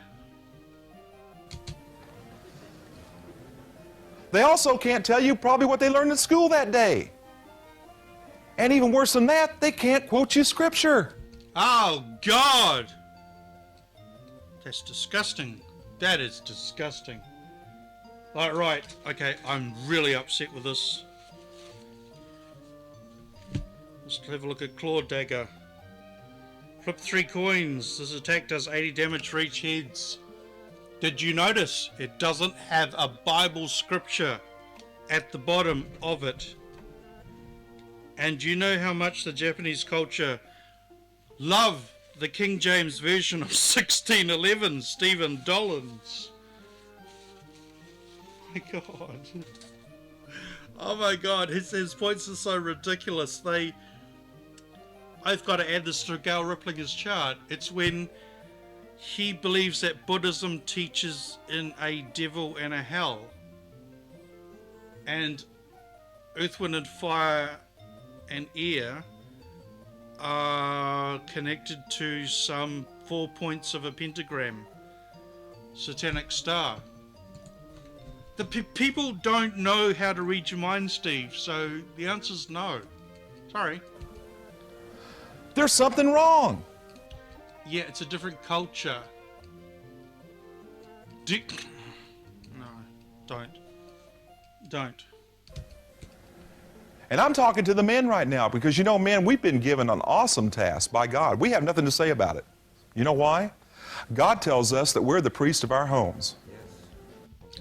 They also can't tell you probably what they learned in school that day. And even worse than that, they can't quote you scripture. Oh, God! That's disgusting. That is disgusting. Right, okay, I'm really upset with this. Let's have a look at Claw Dagger. Flip 3 coins. This attack does 80 damage for each heads. Did you notice it doesn't have a Bible scripture at the bottom of it? And do you know how much the Japanese culture love the King James version of 1611, Stephen Dollins? My God. Oh my God, his points are so ridiculous. I've got to add this to Gail Riplinger's chart. It's when he believes that Buddhism teaches in a devil and a hell. And Earth, Wind and Fire and air are connected to some 4 points of a pentagram, satanic star. The people don't know how to read your mind, Steve, so the answer's no. Sorry. There's something wrong. Yeah, it's a different culture. No, don't. And I'm talking to the men right now because, you know, men, we've been given an awesome task by God. We have nothing to say about it. You know why? God tells us that we're the priest of our homes.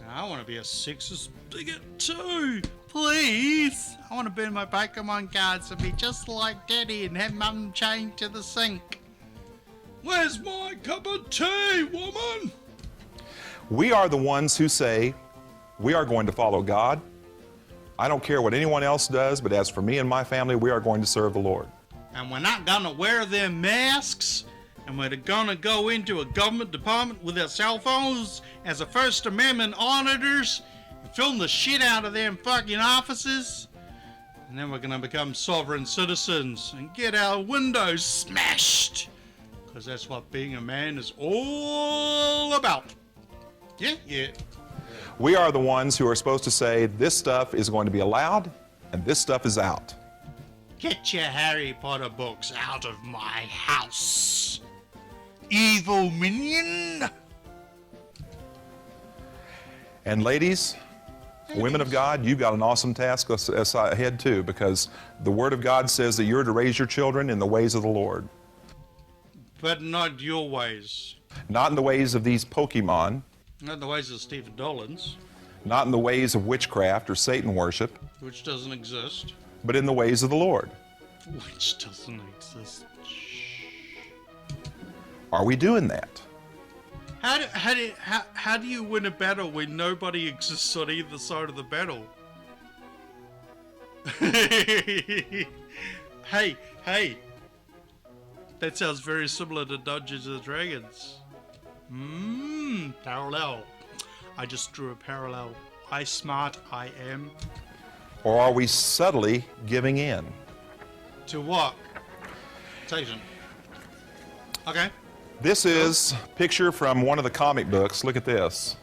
I want to be a sexist bigot too. Please. I want to burn my Pokemon cards and be just like Daddy and have Mum chained to the sink. Where's my cup of tea, woman? We are the ones who say, we are going to follow God. I don't care what anyone else does, but as for me and my family, we are going to serve the Lord. And we're not going to wear them masks, and we're going to go into a government department with our cell phones as a First Amendment auditors and film the shit out of them fucking offices. And then we're going to become sovereign citizens and get our windows smashed. Because that's what being a man is all about. Yeah. We are the ones who are supposed to say this stuff is going to be allowed and this stuff is out. Get your Harry Potter books out of my house, evil minion. And ladies, women of God, you've got an awesome task ahead too, because the Word of God says that you're to raise your children in the ways of the Lord. But not your ways. Not in the ways of these Pokemon. Not in the ways of Stephen Dollins. Not in the ways of witchcraft or Satan worship. Which doesn't exist. But in the ways of the Lord. Which doesn't exist. Are we doing that? How do you win a battle when nobody exists on either side of the battle? Hey. That sounds very similar to Dungeons and Dragons. Parallel. I just drew a parallel. I smart I am. Or are we subtly giving in? To what? Satan. Okay. This is a picture from one of the comic books. Look at this.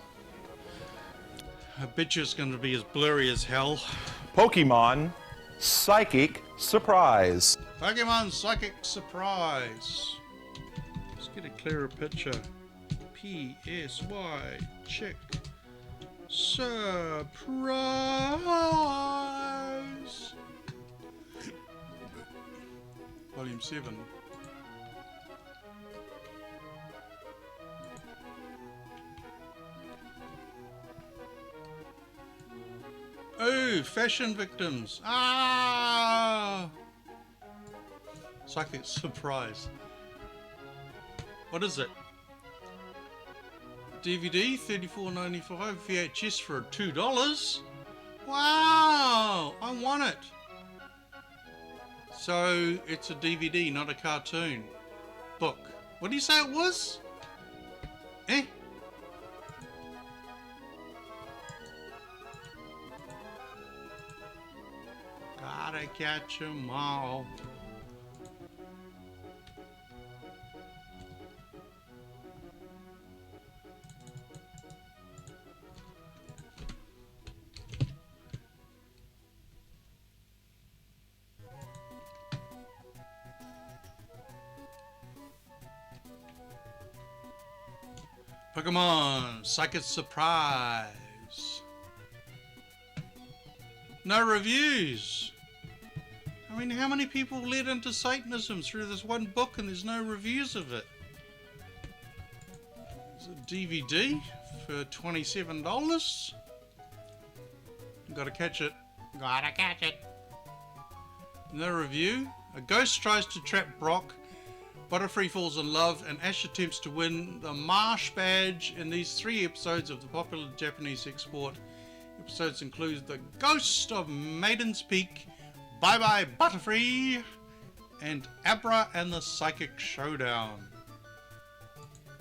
I bet you it's going to be as blurry as hell. Pokemon Psychic Surprise. Pokemon Psychic Surprise. Let's get a clearer picture. PSY. Check. Surprise! Volume 7. Oh, fashion victims. Ah! Psychic surprise. What is it? DVD, $34.95. VHS for $2. Wow! I want it. So, it's a DVD, not a cartoon. Book. What do you say it was? Eh? Gotta catch 'em all. Pokemon Psychic Surprise. No reviews. I mean, how many people led into Satanism through this one book and there's no reviews of it? It's a DVD for $27. Gotta catch it. Gotta catch it. No review. A ghost tries to trap Brock. Butterfree falls in love, and Ash attempts to win the Marsh Badge in these 3 episodes of the popular Japanese export. Episodes include The Ghost of Maiden's Peak, Bye Bye Butterfree, and Abra and the Psychic Showdown.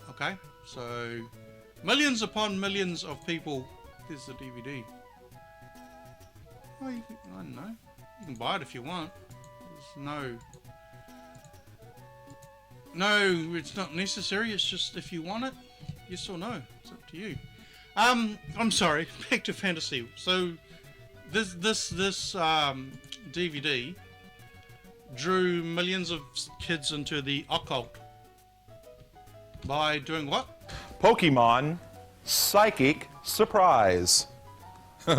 Okay, so millions upon millions of people. Here's the DVD. Well, I don't know. You can buy it if you want. There's no, it's not necessary. It's just if you want it, yes or no. It's up to you. I'm sorry. Back to fantasy. So, this DVD drew millions of kids into the occult by doing what? Pokemon Psychic Surprise.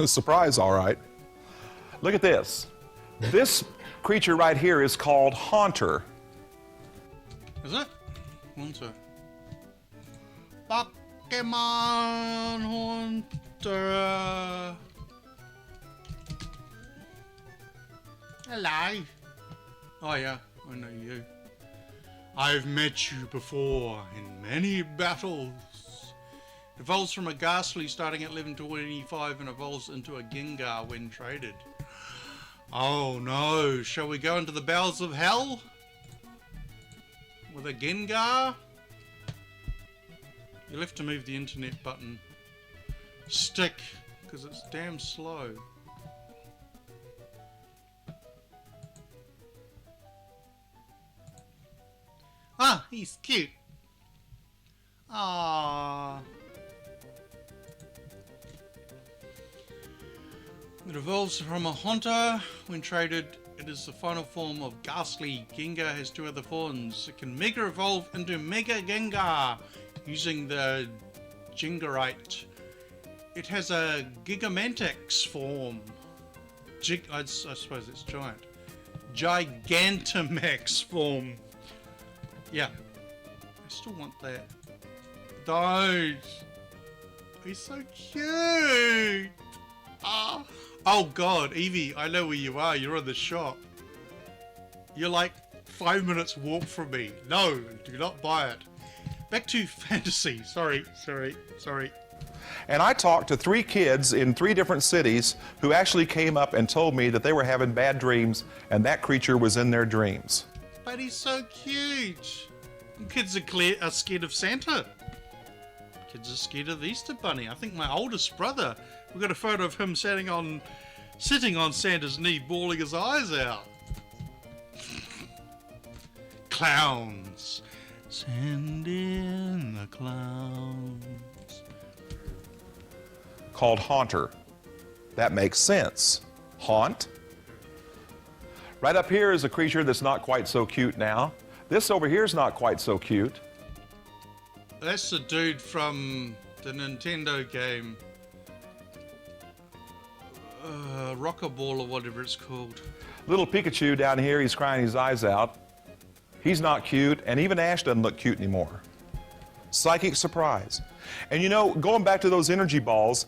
Surprise, all right. Look at this. This creature right here is called Haunter. Is it? Haunter. Pokemon Haunter. Hello. Oh yeah, I know you. I've met you before in many battles. Evolves from a Ghastly starting at level 25 and evolves into a Gengar when traded. Oh no, shall we go into the bowels of hell? With a Gengar? You'll have to move the internet button. Stick, because it's damn slow. Ah, he's cute. Ah. It evolves from a Haunter. When traded, it is the final form of Ghastly. Gengar has 2 other forms. It can Mega Evolve into Mega Gengar using the Gingarite. It has a Gigantamax form. I suppose it's giant. Gigantamax form. Yeah. I still want that. Don't. He's so cute. Ah. Oh god, Evie, I know where you are. You're in the shop. You're like 5 minutes walk from me. No, do not buy it. Back to fantasy. Sorry. And I talked to 3 kids in 3 different cities who actually came up and told me that they were having bad dreams and that creature was in their dreams. But he's so cute. Kids are scared of Santa. Kids are scared of the Easter Bunny. I think my oldest brother, we've got a photo of him sitting on Santa's knee, bawling his eyes out. Clowns. Send in the clowns. Called Haunter. That makes sense. Haunt. Right up here is a creature that's not quite so cute now. This over here is not quite so cute. That's the dude from the Nintendo game. Rockaball or whatever it's called. Little Pikachu down here, he's crying his eyes out. He's not cute, and even Ash doesn't look cute anymore. Psychic surprise. And you know, going back to those energy balls,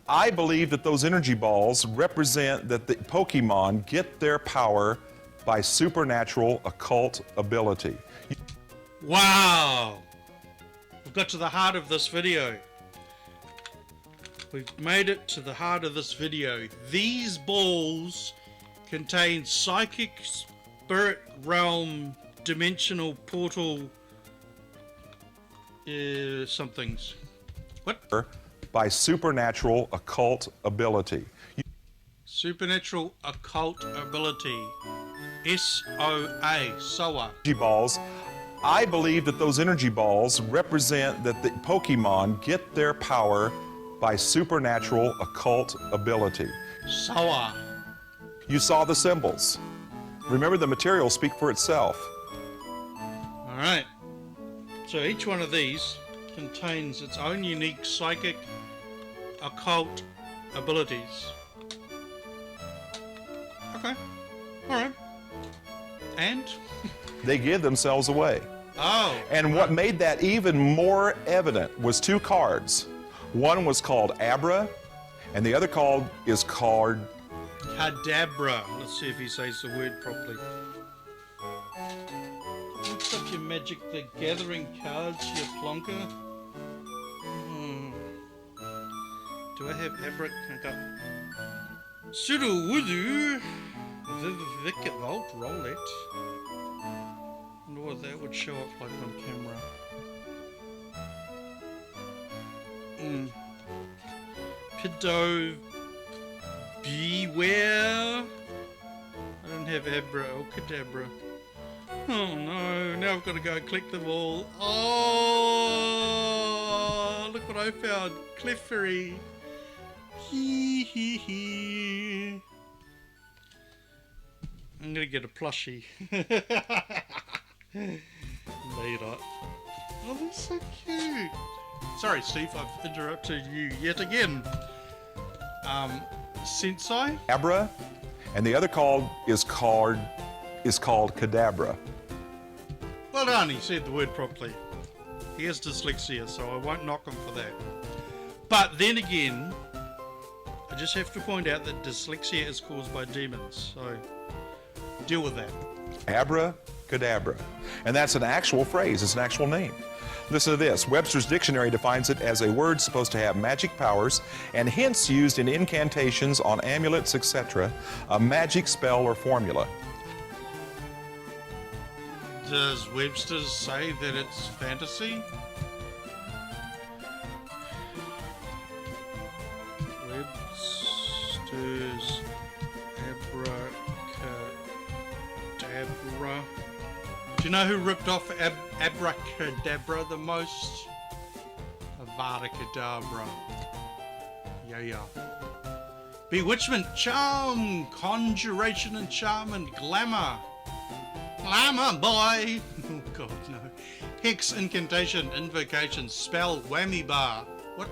I believe that those energy balls represent that the Pokemon get their power by supernatural occult ability. Wow! We've got to the heart of this video. We've made it to the heart of this video. These balls contain psychic, spirit realm, dimensional portal somethings. What? By supernatural occult ability. Supernatural occult ability. S-O-A. SOA. Energy balls. I believe that those energy balls represent that the Pokemon get their power by supernatural occult ability. SOA. You saw the symbols. Remember, the materials speak for itself. Alright. So each one of these contains its own unique psychic occult abilities. Okay. Alright. And? They give themselves away. Oh. And what made that even more evident was two cards. One was called Abra, and the other card is called Cadabra. Let's see if he says the word properly. Looks like your Magic the Gathering cards, you plonker. Do I have Abra? Sudo Wudu. Vikavolt Roulette. I wonder what that would show up like on camera. Pido Beware. I don't have Abra or Cadabra. Oh no, now I've got to go and click them all. Oh, look what I found. Clefairy. Hee hee hee. I'm gonna get a plushie. No, you're not. Oh, they're so cute. Sorry, Steve, I've interrupted you yet again. Sensei? Abra, and the other card is called Cadabra. Well done, he said the word properly. He has dyslexia, so I won't knock him for that. But then again, I just have to point out that dyslexia is caused by demons, so deal with that. Abra Cadabra. And that's an actual phrase, it's an actual name. Listen to this. Webster's Dictionary defines it as a word supposed to have magic powers and hence used in incantations, on amulets, etc., a magic spell or formula. Does Webster's say that it's fantasy? Webster's Abracadabra. Do you know who ripped off Abracadabra the most? Avada Kedavra. Yeah. Bewitchment, charm, conjuration and charm and glamour. Glamour, boy! Oh god, no. Hex, incantation, invocation, spell, whammy bar. What?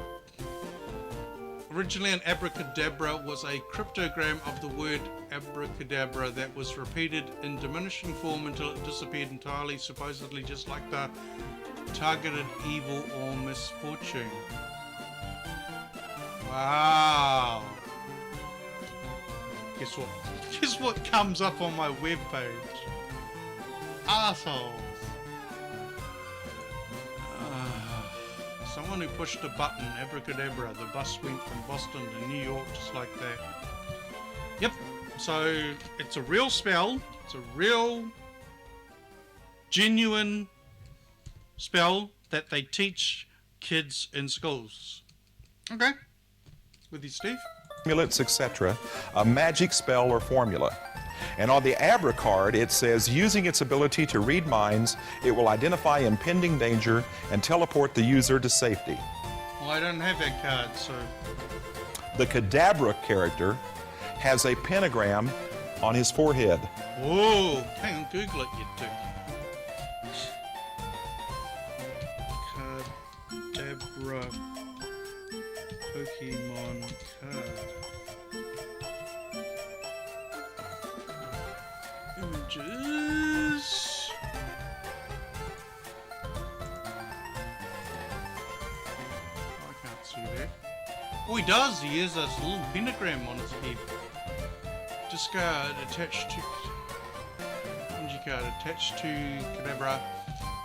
Originally, an abracadabra was a cryptogram of the word abracadabra that was repeated in diminishing form until it disappeared entirely, supposedly just like the targeted evil or misfortune. Wow. Guess what? Guess what comes up on my webpage? Assholes. Someone who pushed a button, abracadabra, the bus went from Boston to New York just like that. Yep, so it's a real spell, it's a real, genuine spell that they teach kids in schools. Okay, with you, Steve? Amulets, etc., a magic spell or formula. And on the Abra card, it says, using its ability to read minds, it will identify impending danger and teleport the user to safety. Well, I don't have that card, so... The Cadabra character has a pentagram on his forehead. Whoa, hang on, Google it, you two. soldiers. I can't see that. Oh, he does. He has this little pentagram on his head. Discard attached to energy card attached to Kadabra.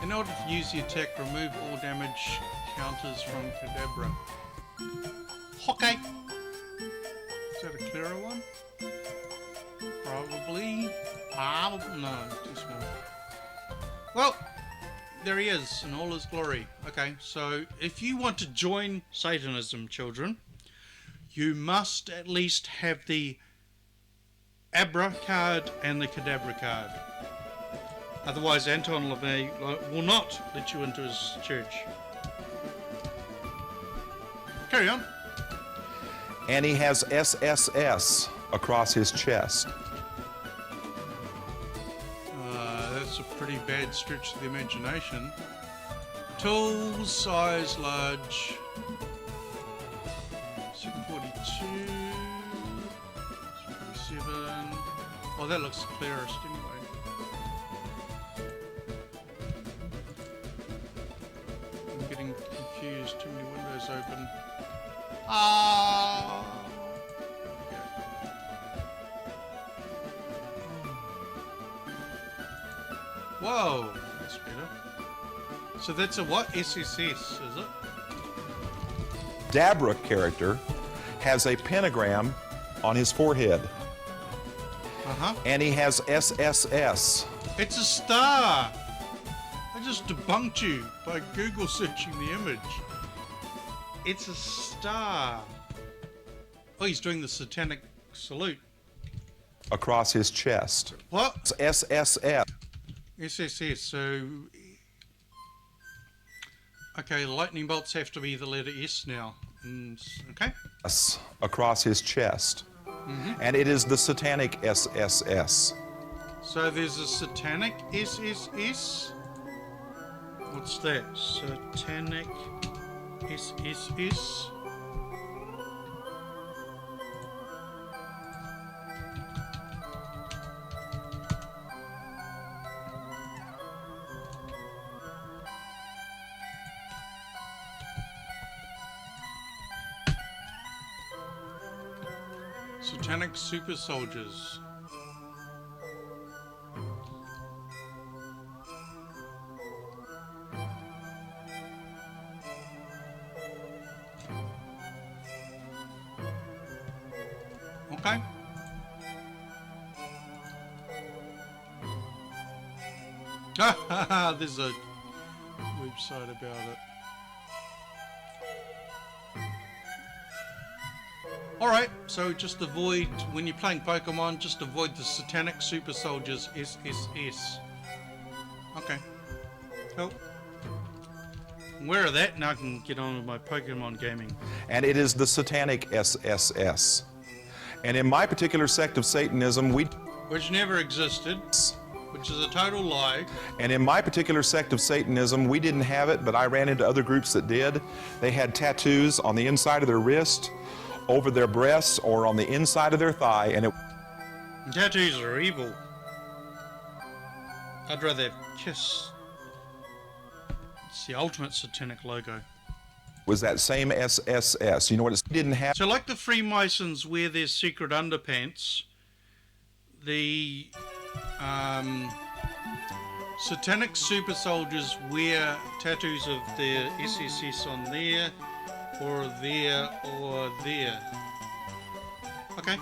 In order to use the attack, remove all damage counters from Kadabra. Okay. Is that a clearer one? Probably. No, too small. Well, there he is in all his glory. Okay, so if you want to join Satanism, children, you must at least have the Abra card and the Kadabra card. Otherwise, Anton LaVey will not let you into his church. Carry on. And he has SSS across his chest. That's a pretty bad stretch of the imagination. Tools, size, large. 742. 747. Oh, that looks the clearest anyway. I'm getting confused. Too many windows open. Ah. Whoa, that's better. So that's a what? SSS, is it? Dabra character has a pentagram on his forehead. Uh-huh. And he has SSS. It's a star! I just debunked you by Google searching the image. It's a star. Oh, he's doing the satanic salute. Across his chest. What? It's SSS. SSS, so... Okay, lightning bolts have to be the letter S now. Okay. S across his chest. And it is the satanic SSS. So there's a satanic SSS? What's that? Satanic SSS? Satanic super soldiers. Okay. There's a website about it. Alright, so just avoid, when you're playing Pokemon, just avoid the Satanic Super Soldiers SSS. Okay. Cool. I'm aware of that, now I can get on with my Pokemon gaming. And it is the satanic SSS. And in my particular sect of Satanism, Which never existed, which is a total lie. And in my particular sect of Satanism, we didn't have it, but I ran into other groups that did. They had tattoos on the inside of their wrist, over their breasts, or on the inside of their thigh, and tattoos are evil. I'd rather have KISS. It's the ultimate satanic logo. Was that same SSS. You know what it didn't have? So like the Freemasons wear their secret underpants, the satanic super soldiers wear tattoos of their SSS on there, or there, or there. Okay,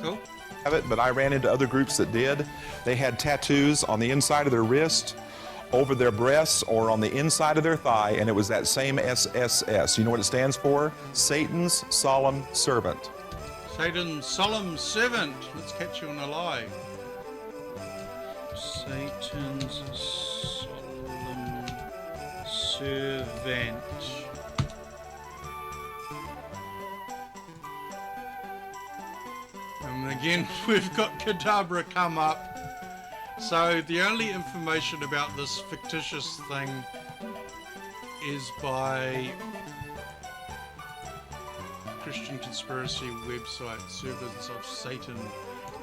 cool. Have it, but I ran into other groups that did. They had tattoos on the inside of their wrist, over their breasts, or on the inside of their thigh, and it was that same SSS. You know what it stands for? Satan's Solemn Servant. Satan's Solemn Servant. Let's catch you in a lie. Satan's Solemn Servant. And again, we've got Kadabra come up. So the only information about this fictitious thing is by Christian conspiracy website, Servants of Satan.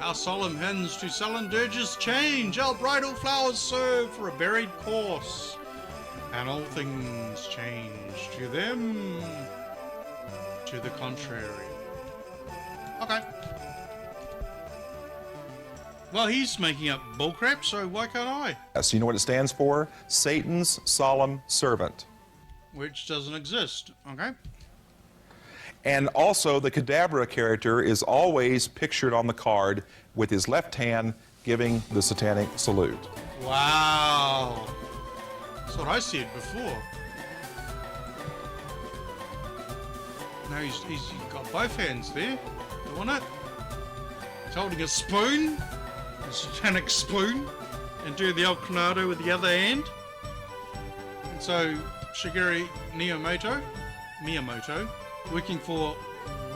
Our solemn hymns to sullen dirges change, our bridal flowers serve for a buried corse, and all things change to them, to the contrary. Okay. Well, he's making up bullcrap, so why can't I? Yes, you know what it stands for? Satan's solemn servant. Which doesn't exist, okay? And also, the Kadabra character is always pictured on the card with his left hand giving the satanic salute. Wow. That's what I said before. Now he's got both hands there, doing it. He's holding a spoon, a satanic spoon, and doing the El Coronado with the other hand. And so Shigeru Miyamoto, working for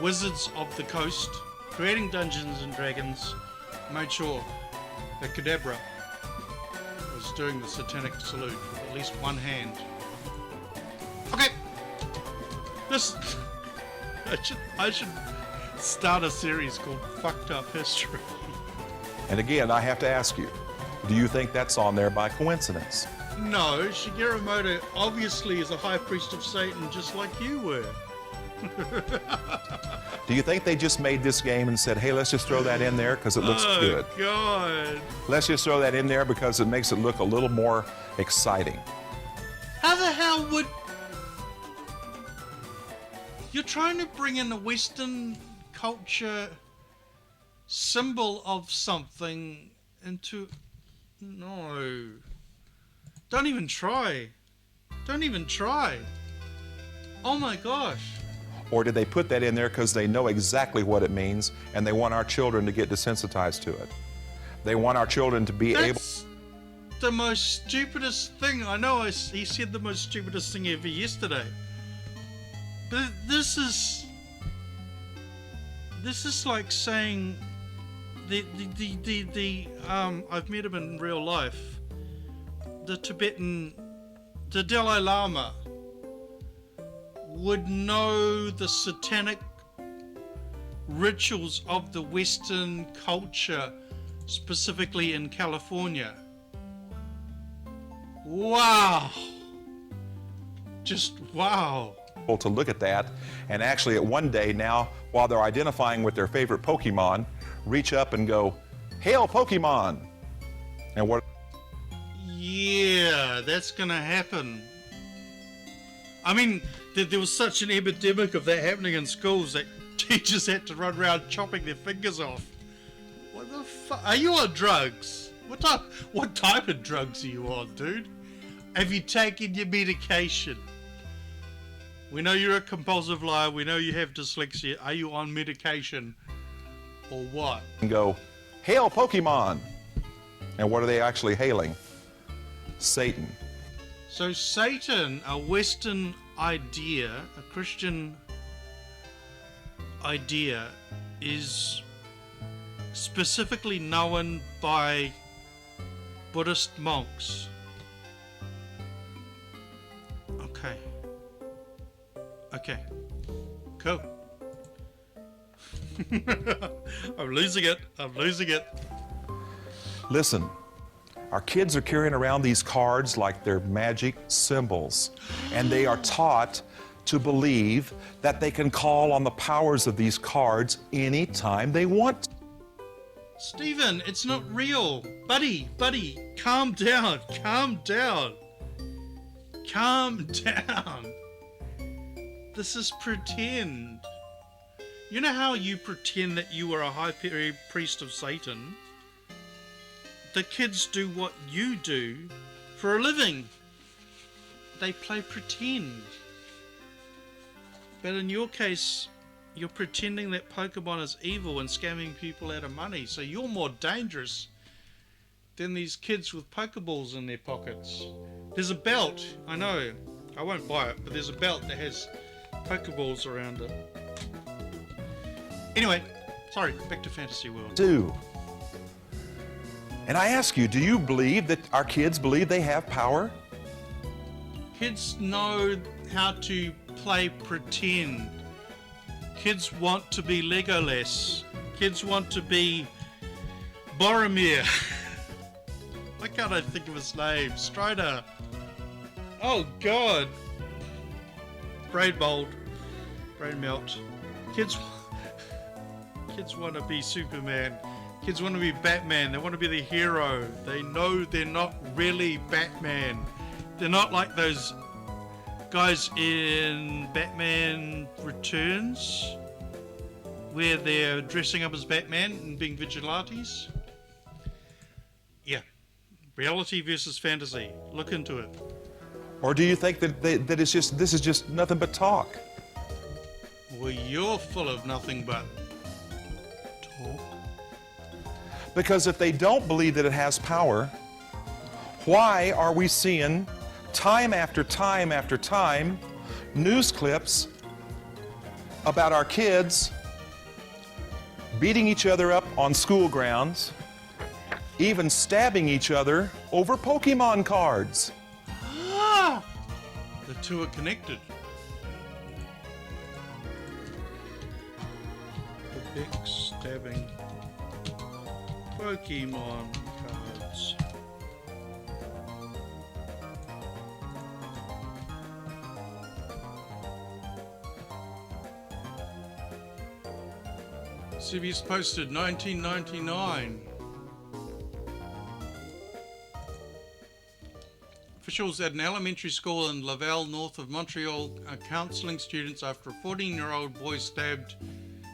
Wizards of the Coast, creating Dungeons and Dragons, made sure that Kadabra was doing the satanic salute with at least one hand. Okay. This I should start a series called Fucked Up History. And again, I have to ask you, do you think that's on there by coincidence? No, Shigeru Miyamoto obviously is a high priest of Satan just like you were. Do you think they just made this game and said, hey, let's just throw that in there because it looks good? Oh, God. Let's just throw that in there because it makes it look a little more exciting. How the hell would... You're trying to bring in a Western culture symbol of something into... No. Don't even try. Don't even try. Oh my gosh. Or did they put that in there because they know exactly what it means and they want our children to get desensitized to it? They want our children to be able... That's the most stupidest thing. I know he said the most stupidest thing ever yesterday. But this is like saying I've met him in real life. The Dalai Lama would know the satanic rituals of the Western culture, specifically in California. Wow. Just wow. To look at that and actually at one day now, while they're identifying with their favorite Pokemon, reach up and go, "Hail Pokemon!" And what? Yeah, that's gonna happen. I mean, there was such an epidemic of that happening in schools that teachers had to run around chopping their fingers off. What the fuck? Are you on drugs? What type of drugs are you on, dude? Have you taken your medication? We know you're a compulsive liar. We know you have dyslexia. Are you on medication or what? And go, "Hail Pokemon!" And what are they actually hailing? Satan. So Satan, a Western idea, a Christian idea, is specifically known by Buddhist monks. Okay. Cool. I'm losing it. Listen, our kids are carrying around these cards like they're magic symbols, and they are taught to believe that they can call on the powers of these cards anytime they want. Stephen, it's not real. Buddy, calm down. This is pretend. You know how you pretend that you are a high priest of Satan? The kids do what you do for a living. They play pretend. But in your case, you're pretending that Pokemon is evil and scamming people out of money. So you're more dangerous than these kids with Pokeballs in their pockets. There's a belt, I know, I won't buy it, but there's a belt that has Pokeballs around it. Anyway, sorry, back to Fantasy World. And I ask you, do you believe that our kids believe they have power? Kids know how to play pretend. Kids want to be Legolas. Kids want to be Boromir. Why can't I think of his name? Strider. Oh God. Brain mold. Brain melt. Kids want to be Superman. Kids want to be Batman. They want to be the hero. They know they're not really Batman. They're not like those guys in Batman Returns, where they're dressing up as Batman and being vigilantes. Yeah. Reality versus fantasy. Look into it. Or do you think that this is just nothing but talk? Well, you're full of nothing but talk. Because if they don't believe that it has power, why are we seeing time after time after time news clips about our kids beating each other up on school grounds, even stabbing each other over Pokemon cards? The two are connected. The big stabbing Pokemon cards. CBS posted 1999. Officials at an elementary school in Laval, north of Montreal, are counselling students after a 14-year-old boy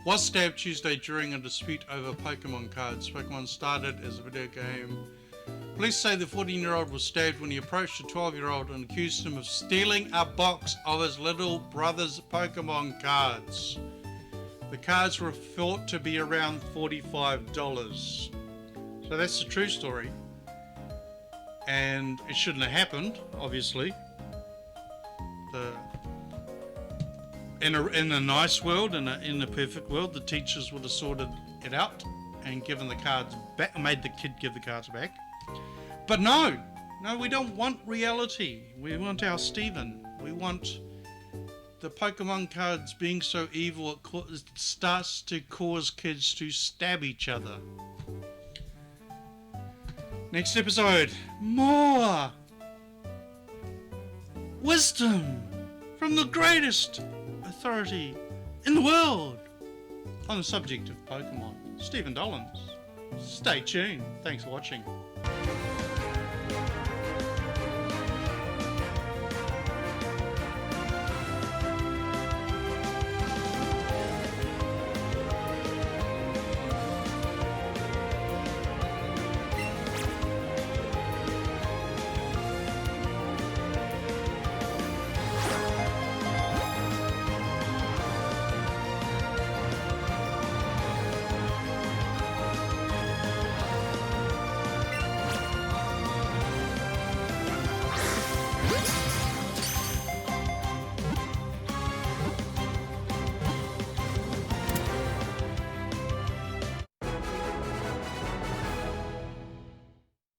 was stabbed Tuesday during a dispute over Pokemon cards. Pokemon started as a video game. Police say the 14-year-old was stabbed when he approached a 12-year-old and accused him of stealing a box of his little brother's Pokemon cards. The cards were thought to be around $45. So that's the true story. And it shouldn't have happened, obviously. In a nice world, in a perfect world, the teachers would have sorted it out and given the cards back, made the kid give the cards back. But no, we don't want reality. We want our Steven. We want the Pokemon cards being so evil it starts to cause kids to stab each other. Next episode, more wisdom from the greatest authority in the world on the subject of Pokemon, Stephen Dollins. Stay tuned. Thanks for watching.